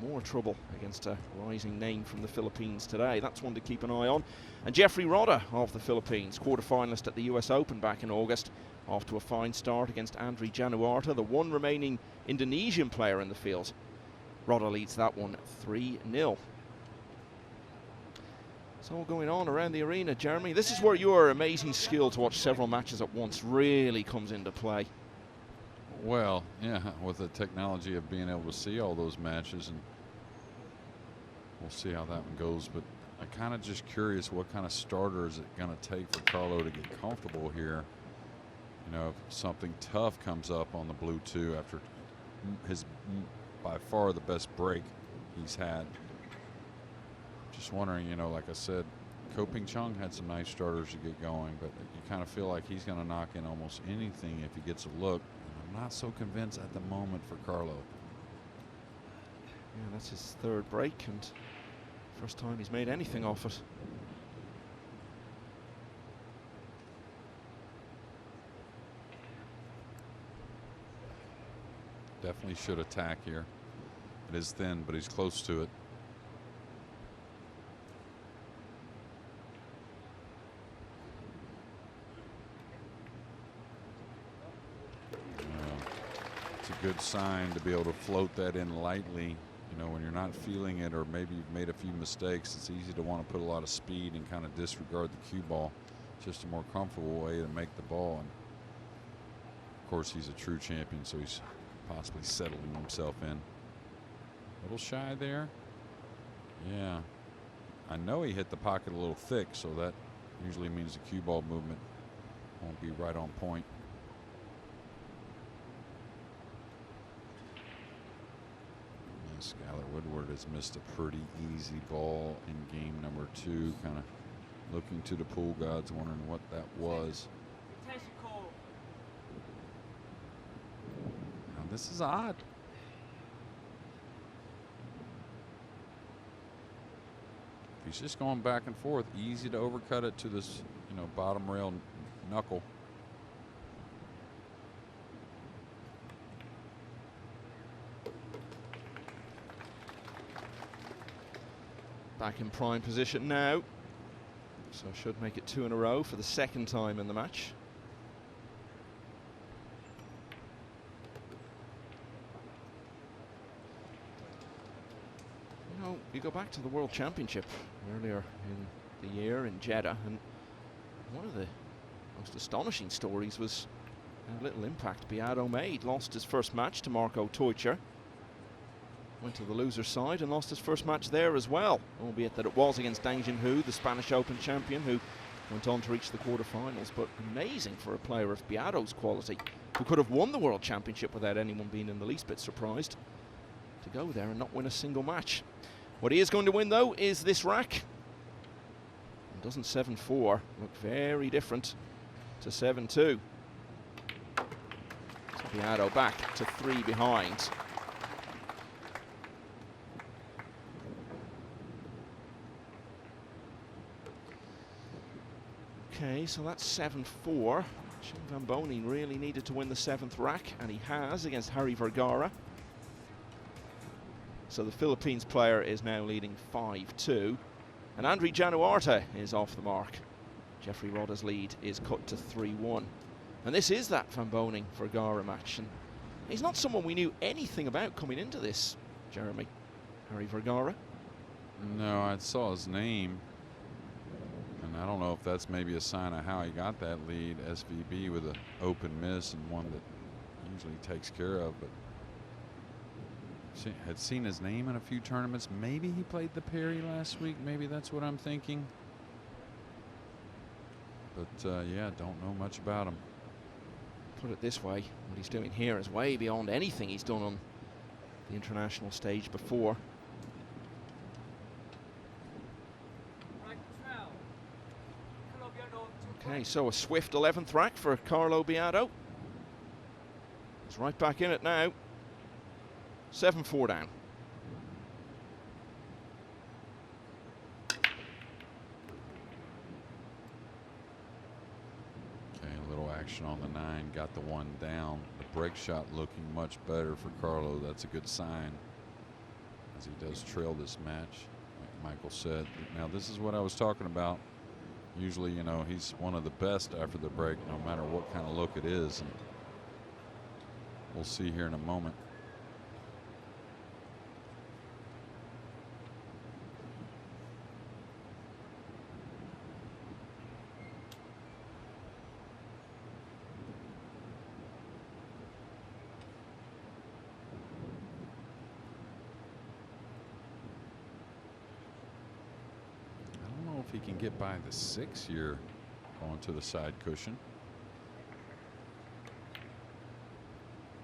more trouble against a rising name from the Philippines today. That's one to keep an eye on. And Jeffrey Rodder of the Philippines, quarter-finalist at the US Open back in August, off to a fine start against Andri Januarta, the one remaining Indonesian player in the field. Rodder leads that one 3-0. It's all going on around the arena, Jeremy. This is where your amazing skill to watch several matches at once really comes into play. Well, yeah, with the technology of being able to see all those matches, and we'll see how that one goes. But I'm kind of just curious what kind of starter is it going to take for Carlo to get comfortable here. You know, if something tough comes up on the blue 2 after his by far the best break he's had. Just wondering, you know, like I said, Chung had some nice starters to get going, but you kind of feel like he's going to knock in almost anything if he gets a look. And I'm not so convinced at the moment for Carlo. Yeah, that's his 3rd break and first time he's made anything off it. Definitely should attack here. It is thin, but he's close to it. It's a good sign to be able to float that in lightly. You know, when you're not feeling it, or maybe you've made a few mistakes, it's easy to want to put a lot of speed and kind of disregard the cue ball. It's just a more comfortable way to make the ball. And of course, he's a true champion, so he's possibly settling himself in. A little shy there. Yeah. I know he hit the pocket a little thick, so that usually means the cue ball movement won't be right on point. Skylar Woodward has missed a pretty easy ball in game number 2, kind of looking to the pool gods, wondering what that was. Attention call. Now this is odd. He's just going back and forth. Easy to overcut it to this, you know, bottom rail knuckle. Back in prime position now. So should make it 2 in a row for the 2nd time in the match. You know, you go back to the World Championship earlier in the year in Jeddah, and one of the most astonishing stories was how little impact Biado made. Lost his first match to Marco Teucher. Went to the loser side and lost his first match there as well, albeit that it was against Dang Junhui, the Spanish Open champion, who went on to reach the quarterfinals. But amazing for a player of Biado's quality, who could have won the World Championship without anyone being in the least bit surprised, to go there and not win a single match. What he is going to win, though, is this rack. And doesn't 7-4 look very different to 7-2? So Biado back to 3 behind. Okay, so that's 7-4. Chung Vamboni really needed to win the 7th rack, and he has against Harry Vergara. So the Philippines player is now leading 5-2. And Andri Januarte is off the mark. Jeffrey Rodda's lead is cut to 3-1. And this is that Vamboni-Vergara match. And he's not someone we knew anything about coming into this, Jeremy. Harry Vergara. No, I saw his name. And I don't know if that's maybe a sign of how he got that lead. SVB with an open miss and one that usually takes care of. But had seen his name in a few tournaments. Maybe he played the Perry last week. Maybe that's what I'm thinking. But yeah, don't know much about him. Put it this way, what he's doing here is way beyond anything he's done on the international stage before. Okay, so a swift 11th rack for Carlo Biado. He's right back in it now. 7-4 down. Okay, a little action on the 9, got the 1 down. The break shot looking much better for Carlo. That's a good sign as he does trail this match, like Michael said. Now, this is what I was talking about. Usually, you know, he's one of the best after the break, no matter what kind of look it is. And we'll see here in a moment. can get by the 6 here onto the side cushion.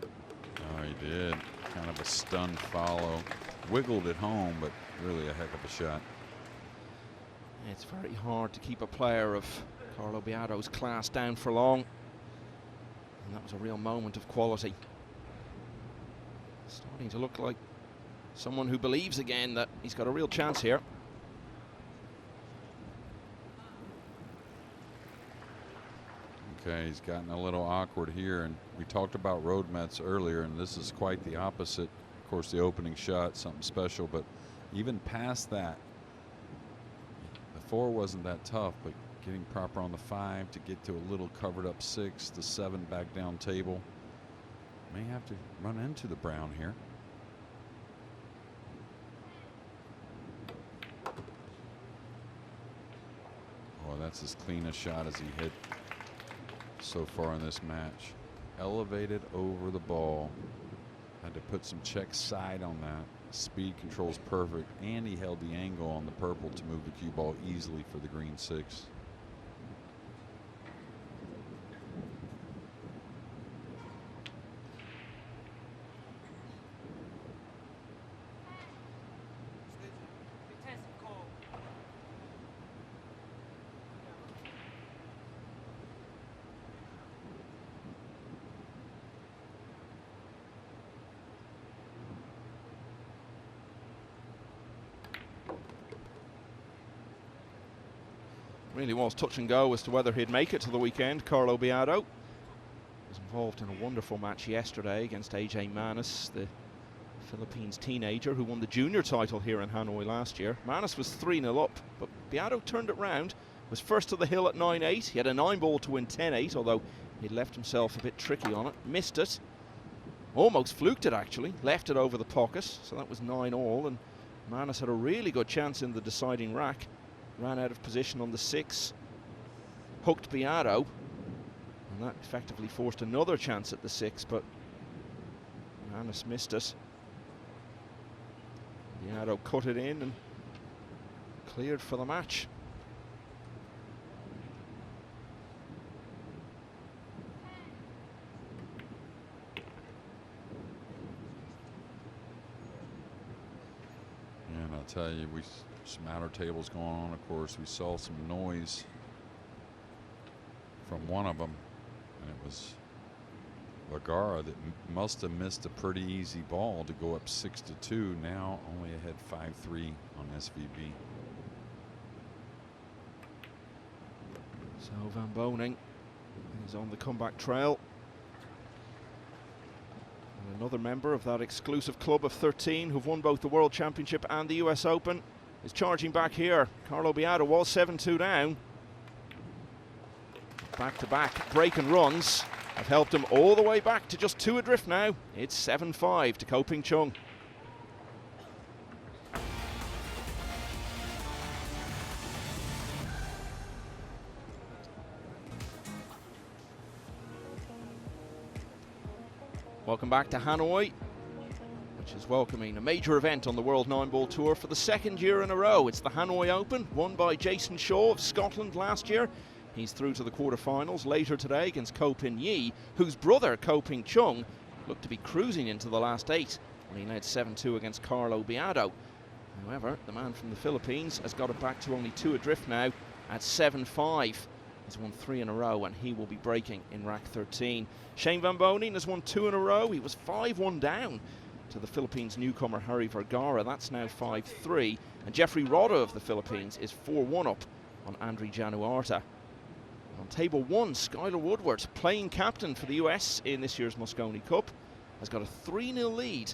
Oh, he did. Kind of a stunned follow. Wiggled it home, but really a heck of a shot. It's very hard to keep a player of Carlo Biado's class down for long. And that was a real moment of quality. Starting to look like someone who believes again that he's got a real chance here. Okay, he's gotten a little awkward here, and we talked about road Mets earlier, and this is quite the opposite. Of course, the opening shot, something special, but even past that, the 4 wasn't that tough, but getting proper on the 5 to get to a little covered up 6, the 7 back down table. May have to run into the brown here. Oh, that's as clean a shot as he hit so far in this match. Elevated over the ball. Had to put some check side on that. Speed control's perfect, and he held the angle on the purple to move the cue ball easily for the green 6. Intensive call. Really was touch and go as to whether he'd make it to the weekend. Carlo Biado was involved in a wonderful match yesterday against AJ Manis, the Philippines teenager who won the junior title here in Hanoi last year. Manis was 3-0 up, but Biado turned it round, was first to the hill at 9-8. He had a 9-ball to win 10-8, although he'd left himself a bit tricky on it. Missed it. Almost fluked it, actually. Left it over the pocket, so that was 9-all, and Manis had a really good chance in the deciding rack. Ran out of position on the 6, hooked Biado, and that effectively forced another chance at the 6, but Manis missed it. Biado cut it in and cleared for the match. And I'll tell you, some outer tables going on. Of course, we saw some noise from one of them, and it was Vergara that must have missed a pretty easy ball to go up 6-2. Now only ahead 5-3 on SVB. So Van Boning is on the comeback trail. And another member of that exclusive club of 13 who've won both the World Championship and the US Open is charging back here. Carlo Biado was 7-2 down. Back-to-back break and runs have helped him all the way back to just 2 adrift now. It's 7-5 to Ko Ping Chung. Welcome back to Hanoi, which is welcoming a major event on the World 9-Ball Tour for the 2nd year in a row. It's the Hanoi Open, won by Jason Shaw of Scotland last year. He's through to the quarterfinals later today against Ko Pin Yi, whose brother Ko Ping Chung looked to be cruising into the last 8 when he led 7-2 against Carlo Biado. However, the man from the Philippines has got it back to only 2 adrift now at 7-5. He's won 3 in a row, and he will be breaking in rack 13. Shane Van Boning has won 2 in a row. He was 5-1 down to the Philippines newcomer Harry Vergara. That's now 5-3. And Jeffrey Rodda of the Philippines is 4-1 up on Andri Januarta. On table 1, Skylar Woodward, playing captain for the US in this year's Mosconi Cup, has got a 3-0 lead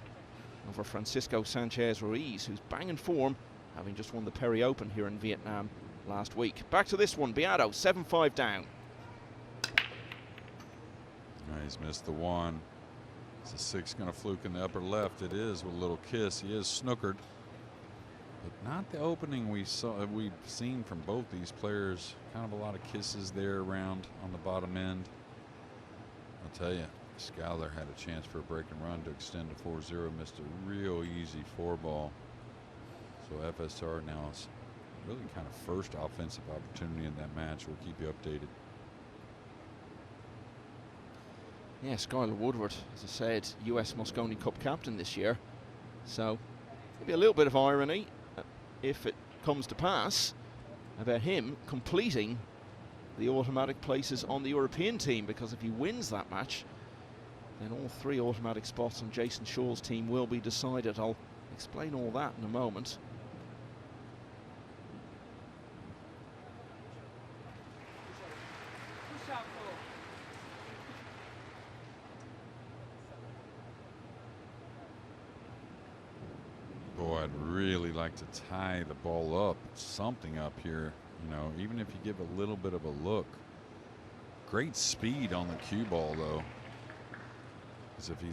over Francisco Sanchez Ruiz, who's banging form, having just won the Perry Open here in Vietnam last week. Back to this one, Biado, 7-5 down. He's missed the 1. Is the 6 going to fluke in the upper left? It is with a little kiss. He is snookered, but not the opening we've seen from both these players. Kind of a lot of kisses there around on the bottom end. I'll tell you, Skylar had a chance for a break and run to extend to 4-0. Missed a real easy 4-ball. So FSR now is really kind of first offensive opportunity in that match. We'll keep you updated. Yeah, Skylar Woodward, as I said, US Mosconi Cup captain this year. So, maybe a little bit of irony, if it comes to pass, about him completing the automatic places on the European team, because if he wins that match, then all 3 automatic spots on Jason Shaw's team will be decided. I'll explain all that in a moment. Push out call. Boy, I'd really like to tie the ball up, something up here, you know, even if you give a little bit of a look. Great speed on the cue ball, though. Because if he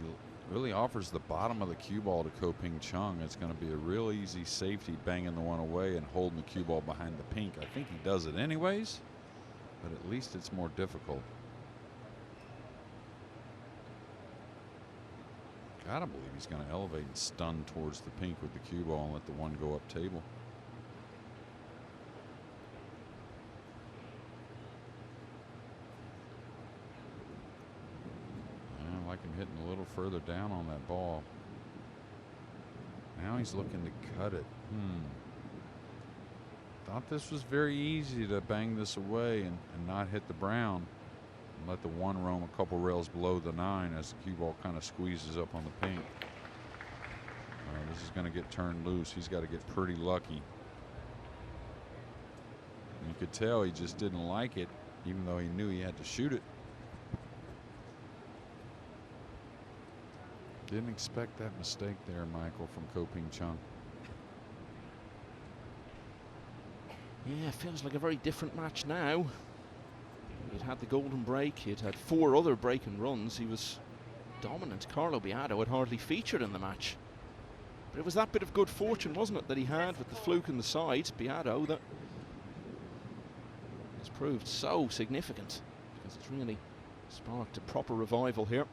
really offers the bottom of the cue ball to Ko-Ping Chung, it's going to be a real easy safety, banging the one away and holding the cue ball behind the pink. I think he does it anyways, but at least it's more difficult. Gotta believe he's going to elevate and stun towards the pink with the cue ball and let the one go up table. I like him hitting a little further down on that ball. Now he's looking to cut it. Thought this was very easy to bang this away and not hit the brown. Let the one roam a couple rails below the 9 as the cue ball kind of squeezes up on the pink. This is going to get turned loose. He's got to get pretty lucky. And you could tell he just didn't like it, even though he knew he had to shoot it. Didn't expect that mistake there, Michael, from Ko-Ping Chung. Yeah, feels like a very different match now. He'd had the golden break, he'd had 4 other break and runs. He was dominant. Carlo Biado had hardly featured in the match. But it was that bit of good fortune, wasn't it, that he had with the fluke in the sides, Biado, that has proved so significant, because it's really sparked a proper revival here.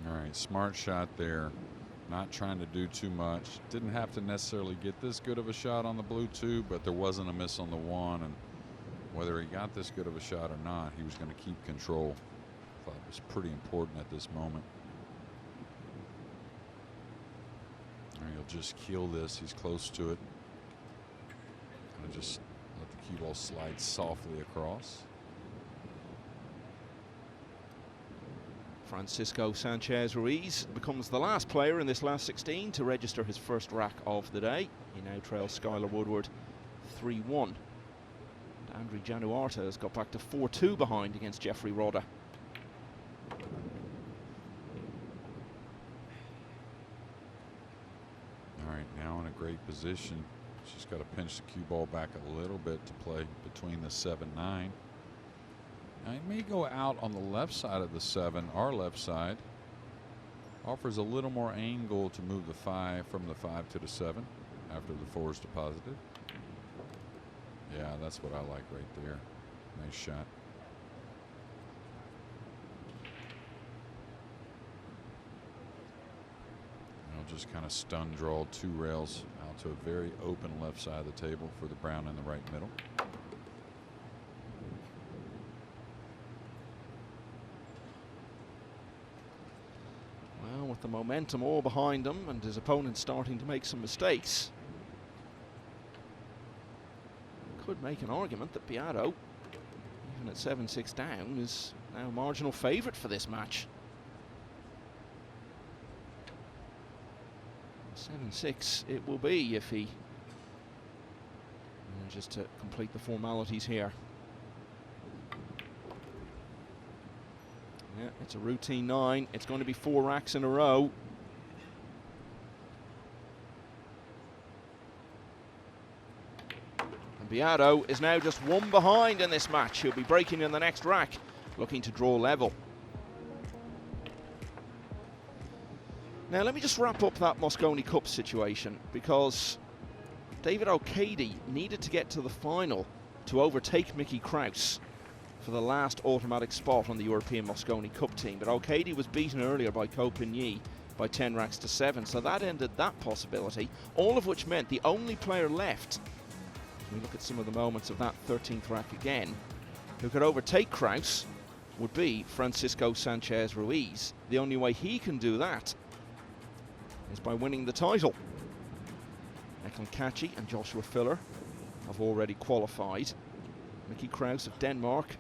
All right, smart shot there. Not trying to do too much. Didn't have to necessarily get this good of a shot on the blue 2, but there wasn't a miss on the 1. And whether he got this good of a shot or not, he was going to keep control. Thought it was pretty important at this moment. All right, he'll just keel this. He's close to it. Gonna just let the cue ball slide softly across. Francisco Sanchez Ruiz becomes the last player in this last 16 to register his first rack of the day. He now trails Skylar Woodward 3-1. Andrew Januarta has got back to 4-2 behind against Jeffrey Roda. All right, now in a great position. She's got to pinch the cue ball back a little bit to play between the 7-9. Now he may go out on the left side of the 7, our left side. Offers a little more angle to move the 5 from the 5 to the 7 after the 4 is deposited. Yeah, that's what I like right there. Nice shot. I'll just kind of stun draw 2 rails out to a very open left side of the table for the brown in the right middle. Well, with the momentum all behind him and his opponent starting to make some mistakes, could make an argument that Biado, even at 7-6 down, is now a marginal favourite for this match. 7-6 it will be if he manages to complete the formalities here. Yeah, it's a routine 9. It's going to be 4 racks in a row. And Biado is now just 1 behind in this match. He'll be breaking in the next rack, looking to draw level. Now let me just wrap up that Mosconi Cup situation, because David O'Cady needed to get to the final to overtake Mickey Kraus for the last automatic spot on the European Mosconi Cup team. But O'Cady was beaten earlier by Ko-Ping Yi by 10 racks to 7. So that ended that possibility, all of which meant the only player left, we look at some of the moments of that 13th rack again, who could overtake Kraus would be Francisco Sanchez Ruiz. The only way he can do that is by winning the title. Eklan Kachi and Joshua Filler have already qualified. Mickey Kraus of Denmark,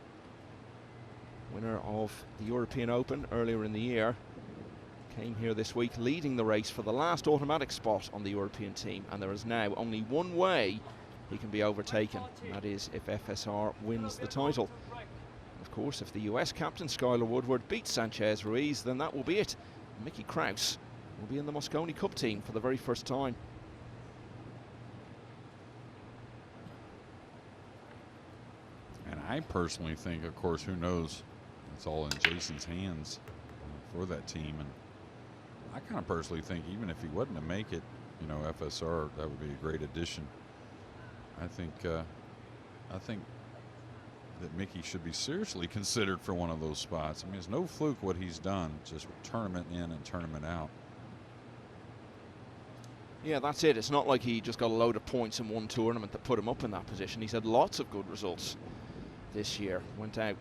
winner of the European Open earlier in the year, came here this week leading the race for the last automatic spot on the European team, and there is now only one way he can be overtaken, and that is if FSR wins the title. Of course, if the US captain Skylar Woodward beats Sanchez Ruiz, then that will be it. Mickey Kraus will be in the Mosconi Cup team for the very first time. And I personally think, of course, who knows, it's all in Jason's hands for that team. And I kind of personally think even if he wasn't to make it, you know, FSR, that would be a great addition. I think that Mickey should be seriously considered for one of those spots. I mean, it's no fluke what he's done, just tournament in and tournament out. Yeah, that's it. It's not like he just got a load of points in one tournament that put him up in that position. He's had lots of good results this year. Went out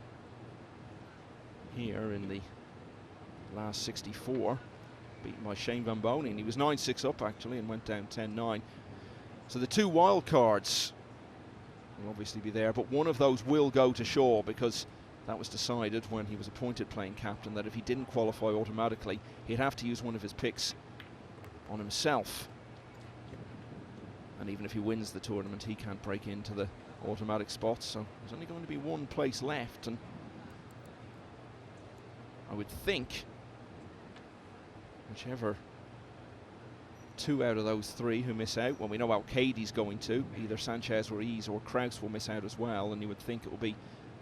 here in the last 64, beaten by Shane Van Bonen. He was 9-6 up actually and went down 10-9. So the two wild cards will obviously be there, but one of those will go to Shaw, because that was decided when he was appointed playing captain that if he didn't qualify automatically, he'd have to use one of his picks on himself. And even if he wins the tournament, he can't break into the automatic spots, so there's only going to be one place left, and I would think whichever two out of those three who miss out, well, we know Al-Qaedi's going to, either Sanchez Ruiz or Kraus will miss out as well, and you would think it will be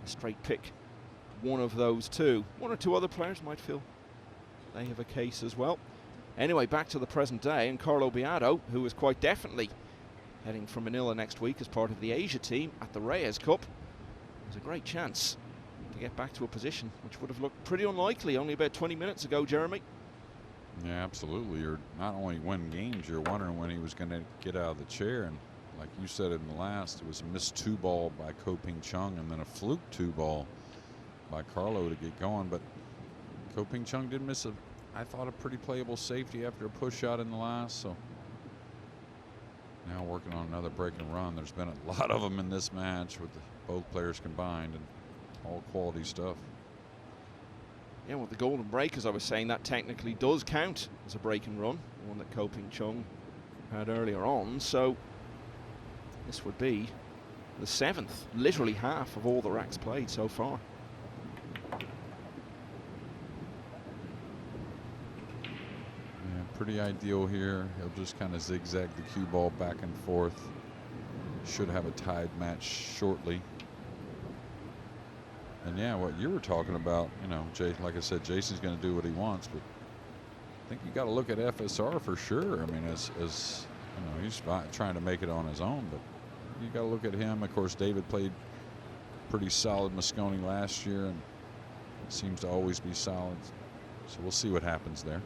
a straight pick, one of those two. One or two other players might feel they have a case as well. Anyway, back to the present day, and Carlo Biado, who is quite definitely heading from Manila next week as part of the Asia team at the Reyes Cup, there's a great chance to get back to a position which would have looked pretty unlikely only about 20 minutes ago, Jeremy. Yeah, absolutely. You're not only win games, you're wondering when he was going to get out of the chair. And like you said in the last, it was a missed 2-ball by Ko-Ping Chung and then a fluke 2-ball by Carlo to get going. But Ko-Ping Chung did miss I thought, a pretty playable safety after a push shot in the last. So now working on another break and run. There's been a lot of them in this match with both players combined, and all quality stuff. Yeah, well, the golden break, as I was saying, that technically does count as a break and run, the one that Ko-Ping Chung had earlier on. So this would be the 7th, literally half of all the racks played so far. Yeah, pretty ideal here. He'll just kind of zigzag the cue ball back and forth. Should have a tied match shortly. And yeah, what you were talking about, you know, Jay, like I said, Jason's going to do what he wants, but I think you got to look at FSR for sure. I mean, as you know, he's trying to make it on his own, but you got to look at him. Of course, David played pretty solid Mosconi last year and seems to always be solid. So we'll see what happens there.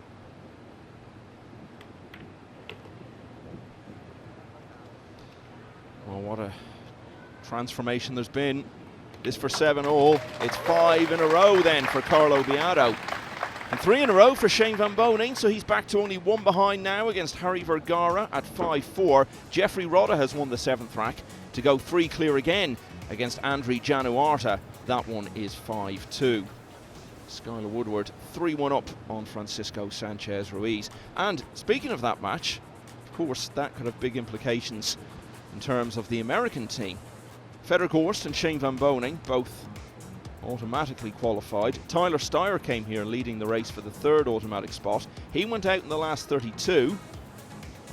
Well, what a transformation there's been. This for 7-all. It's 5 in a row then for Carlo Biado. And 3 in a row for Shane Van Bonen, so he's back to only 1 behind now against Harry Vergara at 5-4. Jeffrey Rodda has won the 7th rack to go 3 clear again against Andriy Januarta. That one is 5-2. Skylar Woodward 3-1 up on Francisco Sanchez Ruiz. And speaking of that match, of course, that could have big implications in terms of the American team. Fredrik Orst and Shane Van Bonen both automatically qualified. Tyler Steyer came here leading the race for the 3rd automatic spot. He went out in the last 32.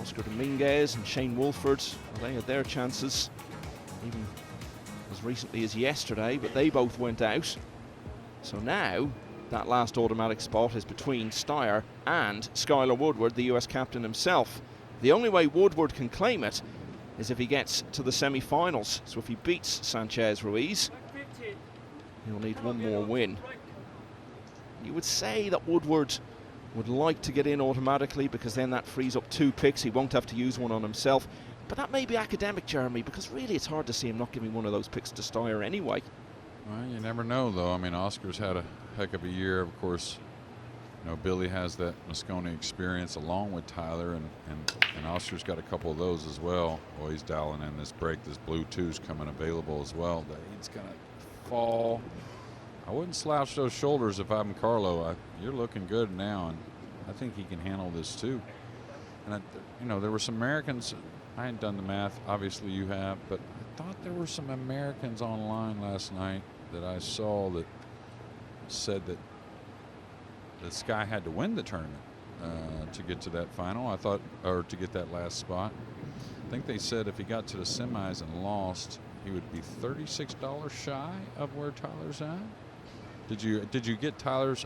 Oscar Dominguez and Shane Wolford, well, they had their chances even as recently as yesterday, but they both went out. So now that last automatic spot is between Steyer and Skylar Woodward, the US captain himself. The only way Woodward can claim it is if he gets to the semi-finals. So if he beats Sanchez Ruiz, he'll need one more win. You would say that Woodward would like to get in automatically because then that frees up 2 picks. He won't have to use one on himself. But that may be academic, Jeremy, because really it's hard to see him not giving one of those picks to Steyer anyway. Well, you never know, though. I mean, Oscar's had a heck of a year. Of course, you know, Billy has that Moscone experience along with Tyler, and Oscar's got a couple of those as well. Oh, he's dialing in this break. This blue 2's coming available as well. He's going to fall. I wouldn't slouch those shoulders if I'm Carlo. You're looking good now, and I think he can handle this too. And, you know, there were some Americans. I hadn't done the math. Obviously, you have. But I thought there were some Americans online last night that I saw that said that this guy had to win the tournament to get to that final. I thought, or to get that last spot. I think they said if he got to the semis and lost, he would be $36 shy of where Tyler's at. Did you get Tyler's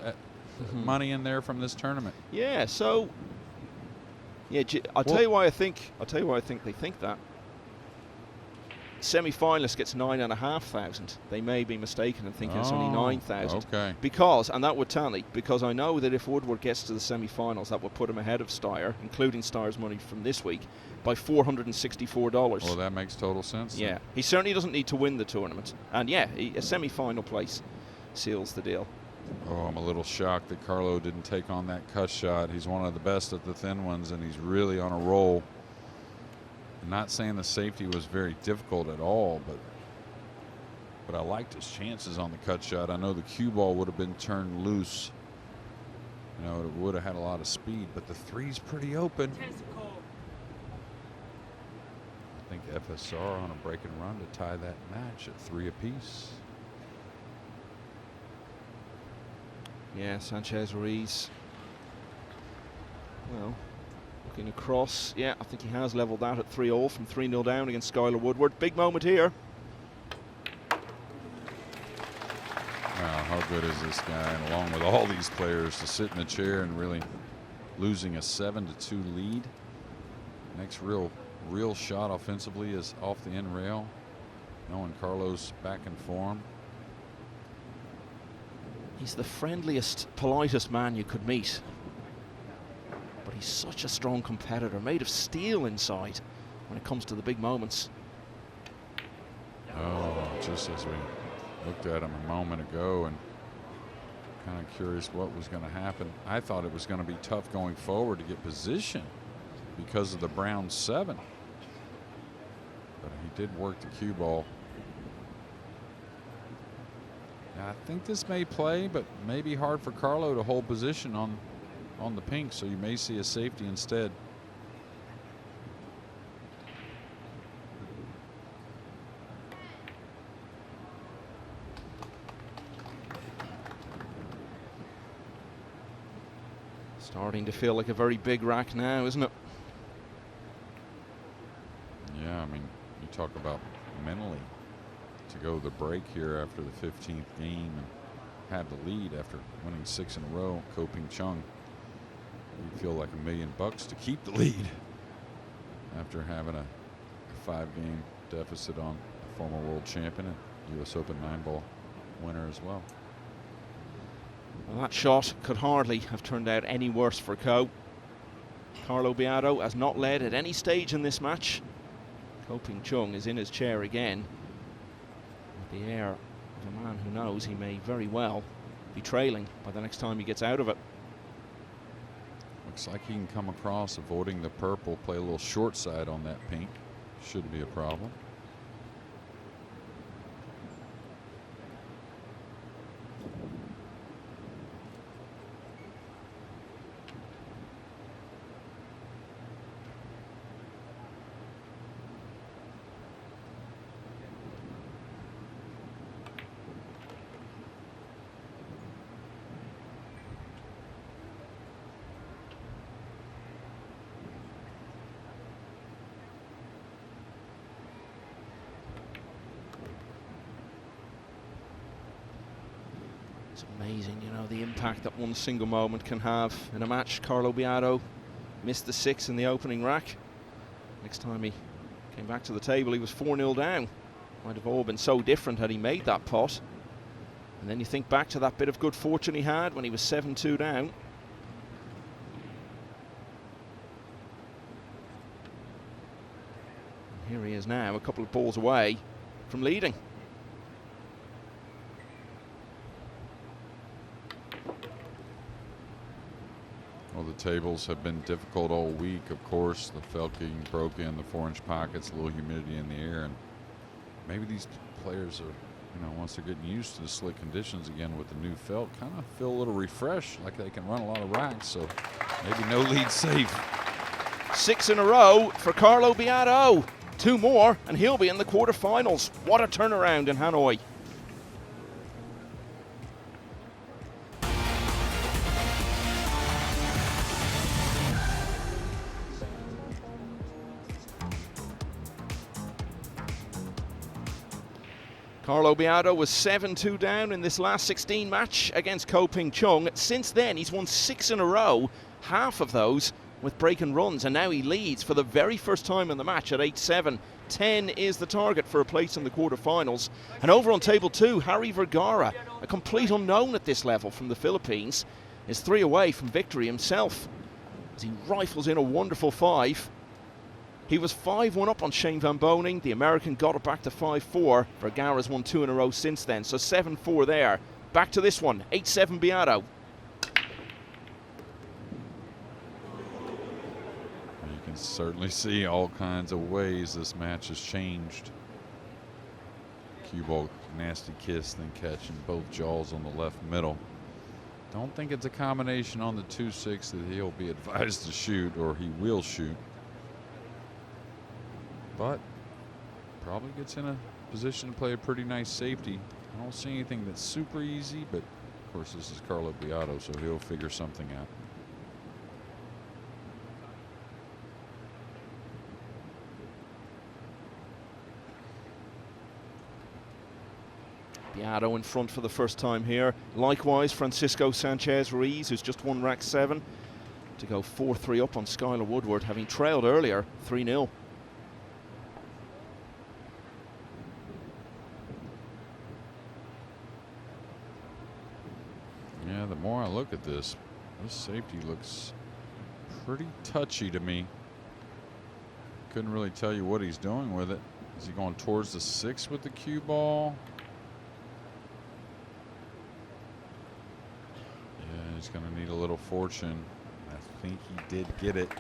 money in there from this tournament? Yeah. So, yeah, I'll tell you why I think they think that. Semi-finalist gets 9,500. They may be mistaken and thinking it's only 9,000. Okay. Because, and that would tally, because I know that if Woodward gets to the semi-finals, that would put him ahead of Steyer, including Steyer's money from this week, by $464. Well, that makes total sense. Yeah, he certainly doesn't need to win the tournament. And yeah, a semi-final place seals the deal. Oh, I'm a little shocked that Carlo didn't take on that cut shot. He's one of the best at the thin ones, and he's really on a roll. I'm not saying the safety was very difficult at all, but I liked his chances on the cut shot. I know the cue ball would have been turned loose. You know, it would have had a lot of speed, but the 3's pretty open. I think FSR on a break and run to tie that match at 3 apiece. Yeah, Sanchez Ruiz. Well, looking across, yeah, I think he has levelled that at 3-all from 3-0 down against Skylar Woodward. Big moment here. Wow, how good is this guy? And along with all these players, to sit in a chair and really losing a 7-2 lead. Next real shot offensively is off the end rail. Knowing Carlo's back in form. He's the friendliest, politest man you could meet. But he's such a strong competitor, made of steel inside when it comes to the big moments. Oh, just as we looked at him a moment ago and kind of curious what was going to happen. I thought it was going to be tough going forward to get position because of the brown 7. But he did work the cue ball. Now, I think this may play, but may be hard for Carlo to hold position on the pink, so you may see a safety instead. Starting to feel like a very big rack now, isn't it? Yeah, I mean, you talk about mentally to go the break here after the 15th game and have the lead after winning 6 in a row. Koping Chung, you feel like $1 million to keep the lead after having a 5-game deficit on a former world champion and U.S. Open 9-ball winner as well. Well, that shot could hardly have turned out any worse for Co. Carlo Biado has not led at any stage in this match. Koping Chung is in his chair again, with the air of a man who knows he may very well be trailing by the next time he gets out of it. Looks like he can come across, avoiding the purple, play a little short side on that pink. Shouldn't be a problem. It's amazing, you know, the impact that one single moment can have in a match. Carlo Biado missed the 6 in the opening rack. Next time he came back to the table, he was 4-0 down. Might have all been so different had he made that pot. And then you think back to that bit of good fortune he had when he was 7-2 down. is now a couple of balls away from leading. Well, the tables have been difficult all week, of course. The felt getting broken, the 4-inch pockets, a little humidity in the air, and maybe these players are, once they're getting used to the slick conditions again with the new felt, kind of feel a little refreshed, like they can run a lot of racks. So maybe no lead safe. 6 in a row for Carlo Biado. 2 more, and he'll be in the quarterfinals. What a turnaround in Hanoi. Carlo Biado was 7-2 down in this last 16 match against Chung. Since then, he's won 6 in a row, half of those with break and runs, and now he leads for the very first time in the match at 8-7. 10 is the target for a place in the quarterfinals. And over on table 2, Harry Vergara, a complete unknown at this level from the Philippines, is 3 away from victory himself as he rifles in a wonderful 5. He was 5-1 up on Shane Van Boning. The American got it back to 5-4. Vergara's won 2 in a row since then, so 7-4 there. Back to this one, 8-7 Biado. You can certainly see all kinds of ways this match has changed. Cue ball, nasty kiss, then catching both jaws on the left middle. Don't think it's a combination on the 2-6 that he'll be advised to shoot, or he will shoot. But probably gets in a position to play a pretty nice safety. I don't see anything that's super easy, but of course this is Carlo Biado, so he'll figure something out. Biado in front for the first time here. Likewise, Francisco Sanchez Ruiz, who's just won rack 7, to go 4-3 up on Skylar Woodward, having trailed earlier 3-0. Yeah, the more I look at this safety looks pretty touchy to me. Couldn't really tell you what he's doing with it. Is he going towards the 6 with the cue ball? Yeah, he's going to need a little fortune. I think he did get it.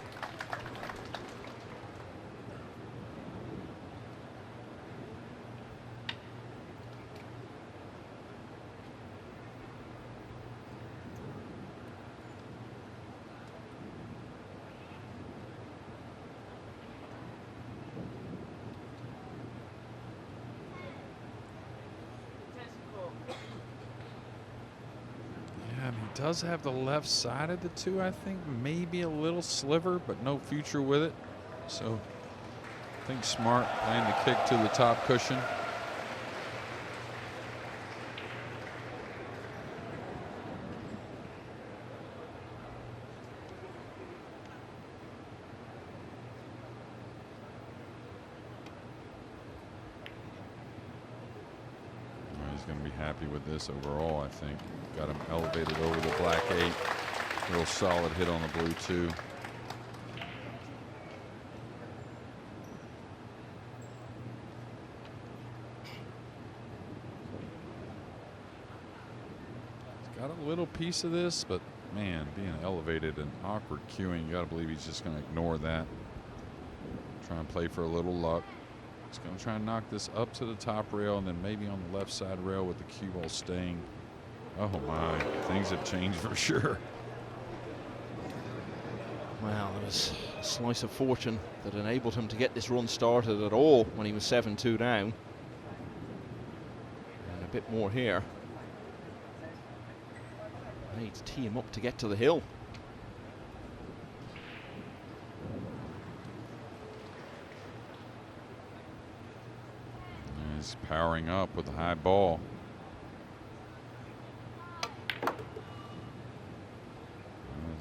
Does have the left side of the 2, I think, maybe a little sliver, but no future with it. So I think smart playing the kick to the top cushion. He's going to be happy with this overall, I think. Got him elevated over the black 8. Real solid hit on the blue 2. He's got a little piece of this, but man, being elevated and awkward cueing, you got to believe he's just going to ignore that. Try and play for a little luck. He's going to try and knock this up to the top rail and then maybe on the left side rail with the cue ball staying. Oh my, things have changed for sure. Well, there was a slice of fortune that enabled him to get this run started at all when he was 7-2 down. And a bit more here. I need to tee him up to get to the hill. And he's powering up with a high ball.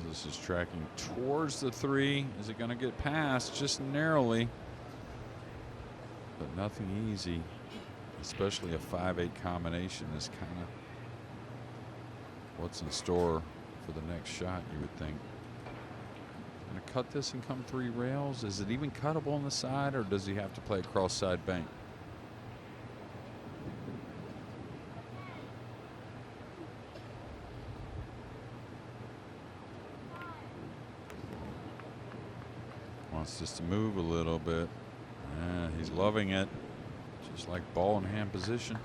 This is tracking towards the 3. Is it going to get past? Just narrowly. But nothing easy. Especially a 5-8 combination is kind of what's in store for the next shot, you would think. Gonna cut this and come 3 rails. Is it even cuttable on the side, or does he have to play a cross side bank? Wants this to move a little bit. Yeah, he's loving it. Just like ball in hand position.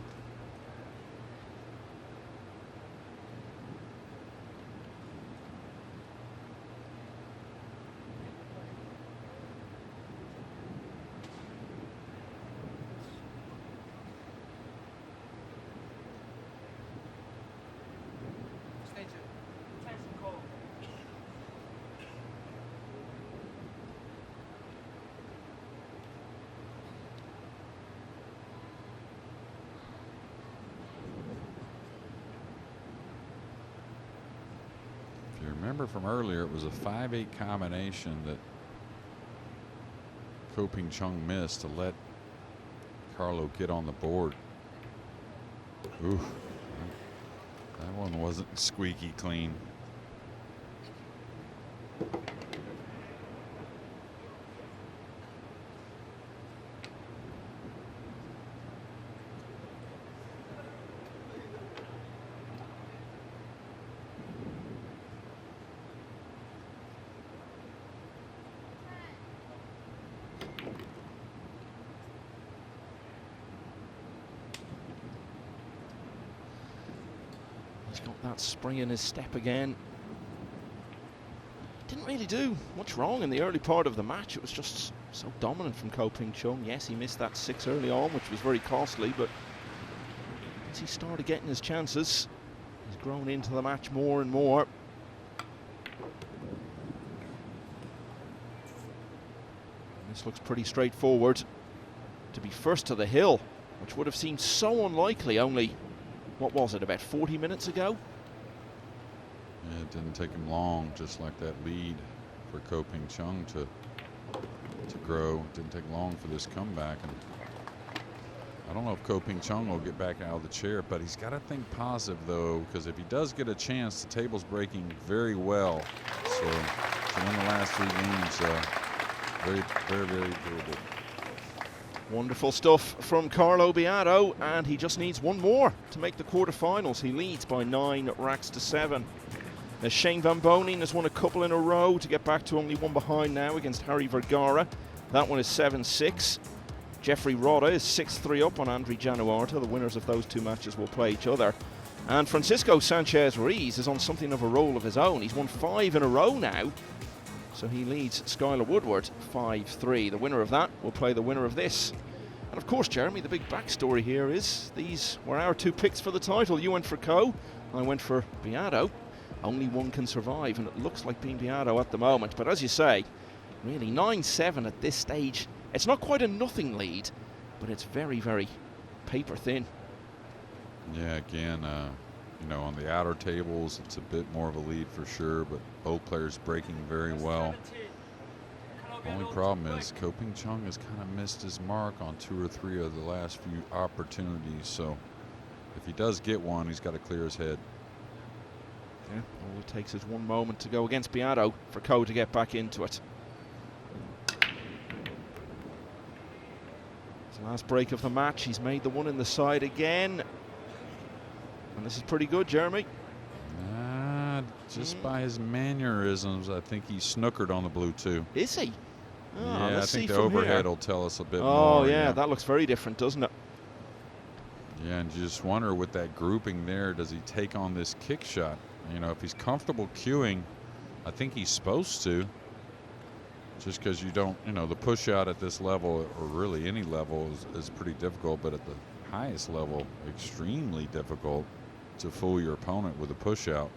Remember from earlier, it was a 5-8 combination that Chung missed to let Carlo get on the board. Ooh, that one wasn't squeaky clean. He's got that spring in his step again. Didn't really do much wrong in the early part of the match. It was just so dominant from Chung. Yes, he missed that 6 early on, which was very costly, but once he started getting his chances, he's grown into the match more and more. And this looks pretty straightforward. To be first to the hill, which would have seemed so unlikely only, what was it, about 40 minutes ago? Yeah, it didn't take him long, just like that lead for Chung to grow. It didn't take long for this comeback. And I don't know if Chung will get back out of the chair, but he's got to think positive, though, because if he does get a chance, the table's breaking very well. So to win the last 3 games, very, very, very doable. Wonderful stuff from Carlo Biado, and he just needs one more to make the quarterfinals. He leads by 9 racks to 7. As Shane Van Bonen has won a couple in a row to get back to only one behind now against Harry Vergara. That one is 7-6. Jeffrey Roda is 6-3 up on Andri Januarta. The winners of those 2 matches will play each other. And Francisco Sanchez Ruiz is on something of a roll of his own. He's won 5 in a row now. So he leads Skylar Woodward 5-3. The winner of that will play the winner of this. And of course, Jeremy, the big backstory here is these were our 2 picks for the title. You went for Ko, I went for Biado. Only one can survive, and it looks like being Biado at the moment. But as you say, really 9-7 at this stage. It's not quite a nothing lead, but it's very, very paper thin. Yeah, again, you know, on the outer tables, it's a bit more of a lead for sure, but both players breaking very well. The only problem is Chung has kind of missed his mark on 2 or 3 of the last few opportunities, so if he does get one, he's got to clear his head. Yeah, all it takes is one moment to go against Biado for Ko to get back into it. It's the last break of the match. He's made the one in the side again. And this is pretty good, Jeremy. Just by his mannerisms, I think he's snookered on the blue too. Is he? Oh, yeah, I think the overhead will tell us a bit more. Oh, yeah, that looks very different, doesn't it? Yeah, and you just wonder with that grouping there, does he take on this kick shot? You know, if he's comfortable cueing, I think he's supposed to. Just because you don't, you know, the push out at this level, or really any level, is pretty difficult, but at the highest level, extremely difficult to fool your opponent with a push out.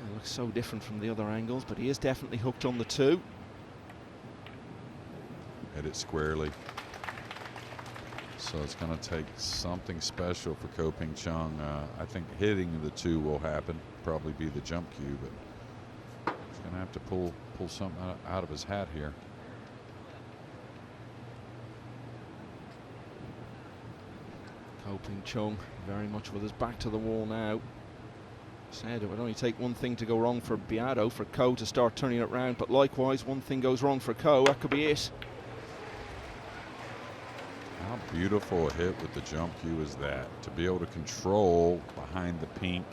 Yeah, it looks so different from the other angles, but he is definitely hooked on the 2. Hit it squarely. So it's going to take something special for Chung. I think hitting the 2 will happen, probably be the jump cue, but he's going to have to pull something out of his hat here. Chung very much with his back to the wall now. Said it would only take one thing to go wrong for Biado, for Ko to start turning it around, but likewise, one thing goes wrong for Ko, that could be it. How beautiful a hit with the jump cue is that? To be able to control behind the pink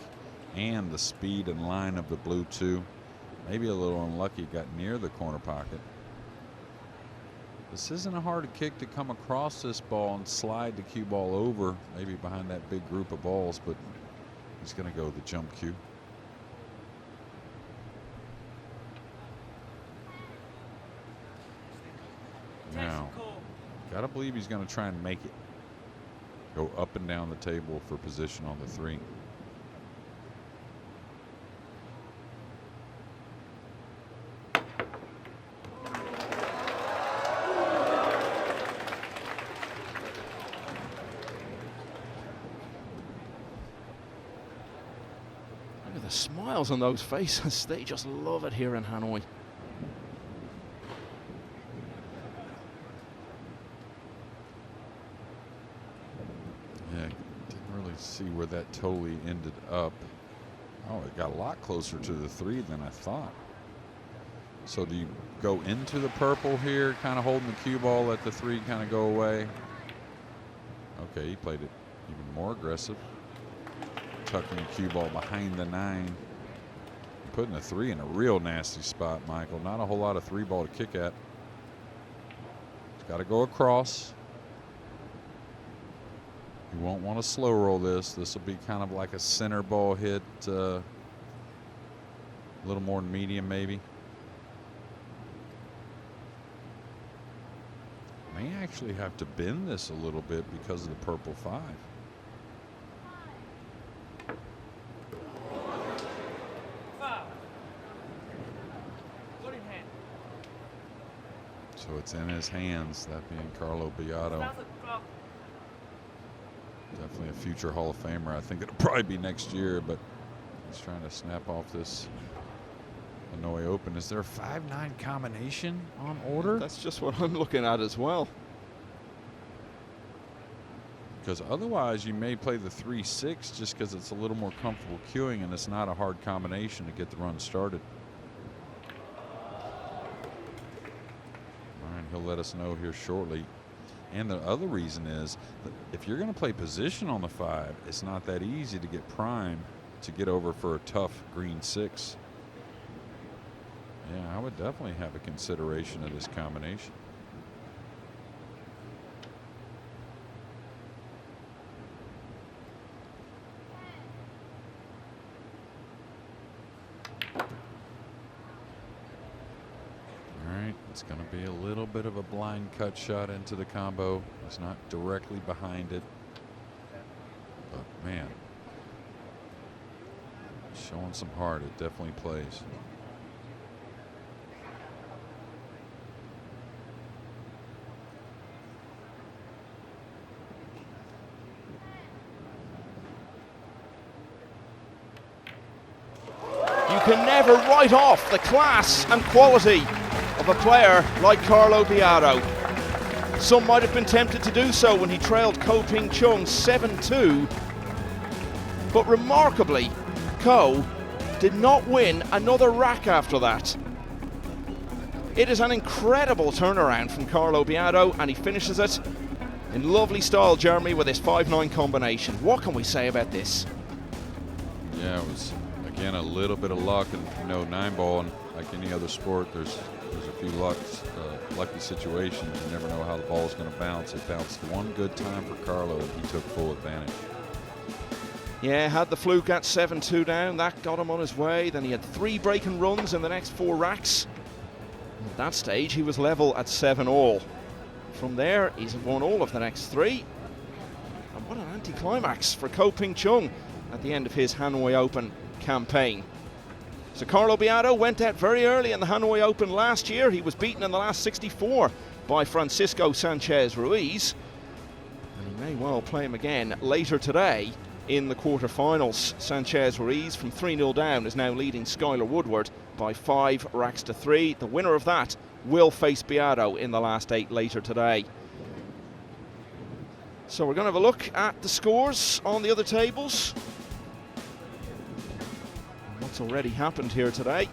and the speed and line of the blue too. Maybe a little unlucky, got near the corner pocket. This isn't a hard kick to come across this ball and slide the cue ball over, maybe behind that big group of balls, but he's going to go the jump cue. Now, gotta believe he's going to try and make it. Go up and down the table for position on the 3. Look at the smiles on those faces. They just love it here in Hanoi. See where that totally ended up. Oh, it got a lot closer to the 3 than I thought. So do you go into the purple here, kind of holding the cue ball, let the 3 kind of go away? Okay, he played it even more aggressive. Tucking the cue ball behind the 9. Putting the 3 in a real nasty spot, Michael. Not a whole lot of 3 ball to kick at. It's got to go across. You won't want to slow roll this. This will be kind of like a center ball hit, a little more medium maybe. May actually have to bend this a little bit because of the purple 5. So it's in his hands, that being Carlo Biado. Definitely a future Hall of Famer. I think it'll probably be next year, but he's trying to snap off this Hanoi Open. Is there a 5-9 combination on order? That's just what I'm looking at as well. Because otherwise you may play the 3-6 just because it's a little more comfortable cueing and it's not a hard combination to get the run started. All right, he'll let us know here shortly. And the other reason is that if you're going to play position on the 5, it's not that easy to get prime to get over for a tough green 6. Yeah, I would definitely have a consideration of this combination. It's going to be a little bit of a blind cut shot into the combo. It's not directly behind it. But man, showing some heart. It definitely plays. You can never write off the class and quality of a player like Carlo Biado. Some might have been tempted to do so when he trailed Ko Ping Chung 7-2, but remarkably, Ko did not win another rack after that. It is an incredible turnaround from Carlo Biado, and he finishes it in lovely style, Jeremy, with his 5-9 combination. What can we say about this? Yeah, it was again a little bit of luck, and 9-ball, and like any other sport, there's a few lucky situations. You never know how the ball is going to bounce. It bounced one good time for Carlo, and he took full advantage. Yeah, had the fluke at 7-2 down. That got him on his way. Then he had 3 breaking runs in the next 4 racks. At that stage, he was level at 7-all. From there, he's won all of the next 3. And what an anticlimax for Ko Ping Chung at the end of his Hanoi Open campaign. So Carlo Biado went out very early in the Hanoi Open last year. He was beaten in the last 64 by Francisco Sanchez Ruiz. And he may well play him again later today in the quarterfinals. Sanchez Ruiz, from 3-0 down, is now leading Skylar Woodward by 5 racks to 3. The winner of that will face Biado in the last 8 later today. So we're going to have a look at the scores on the other tables. It's already happened here today.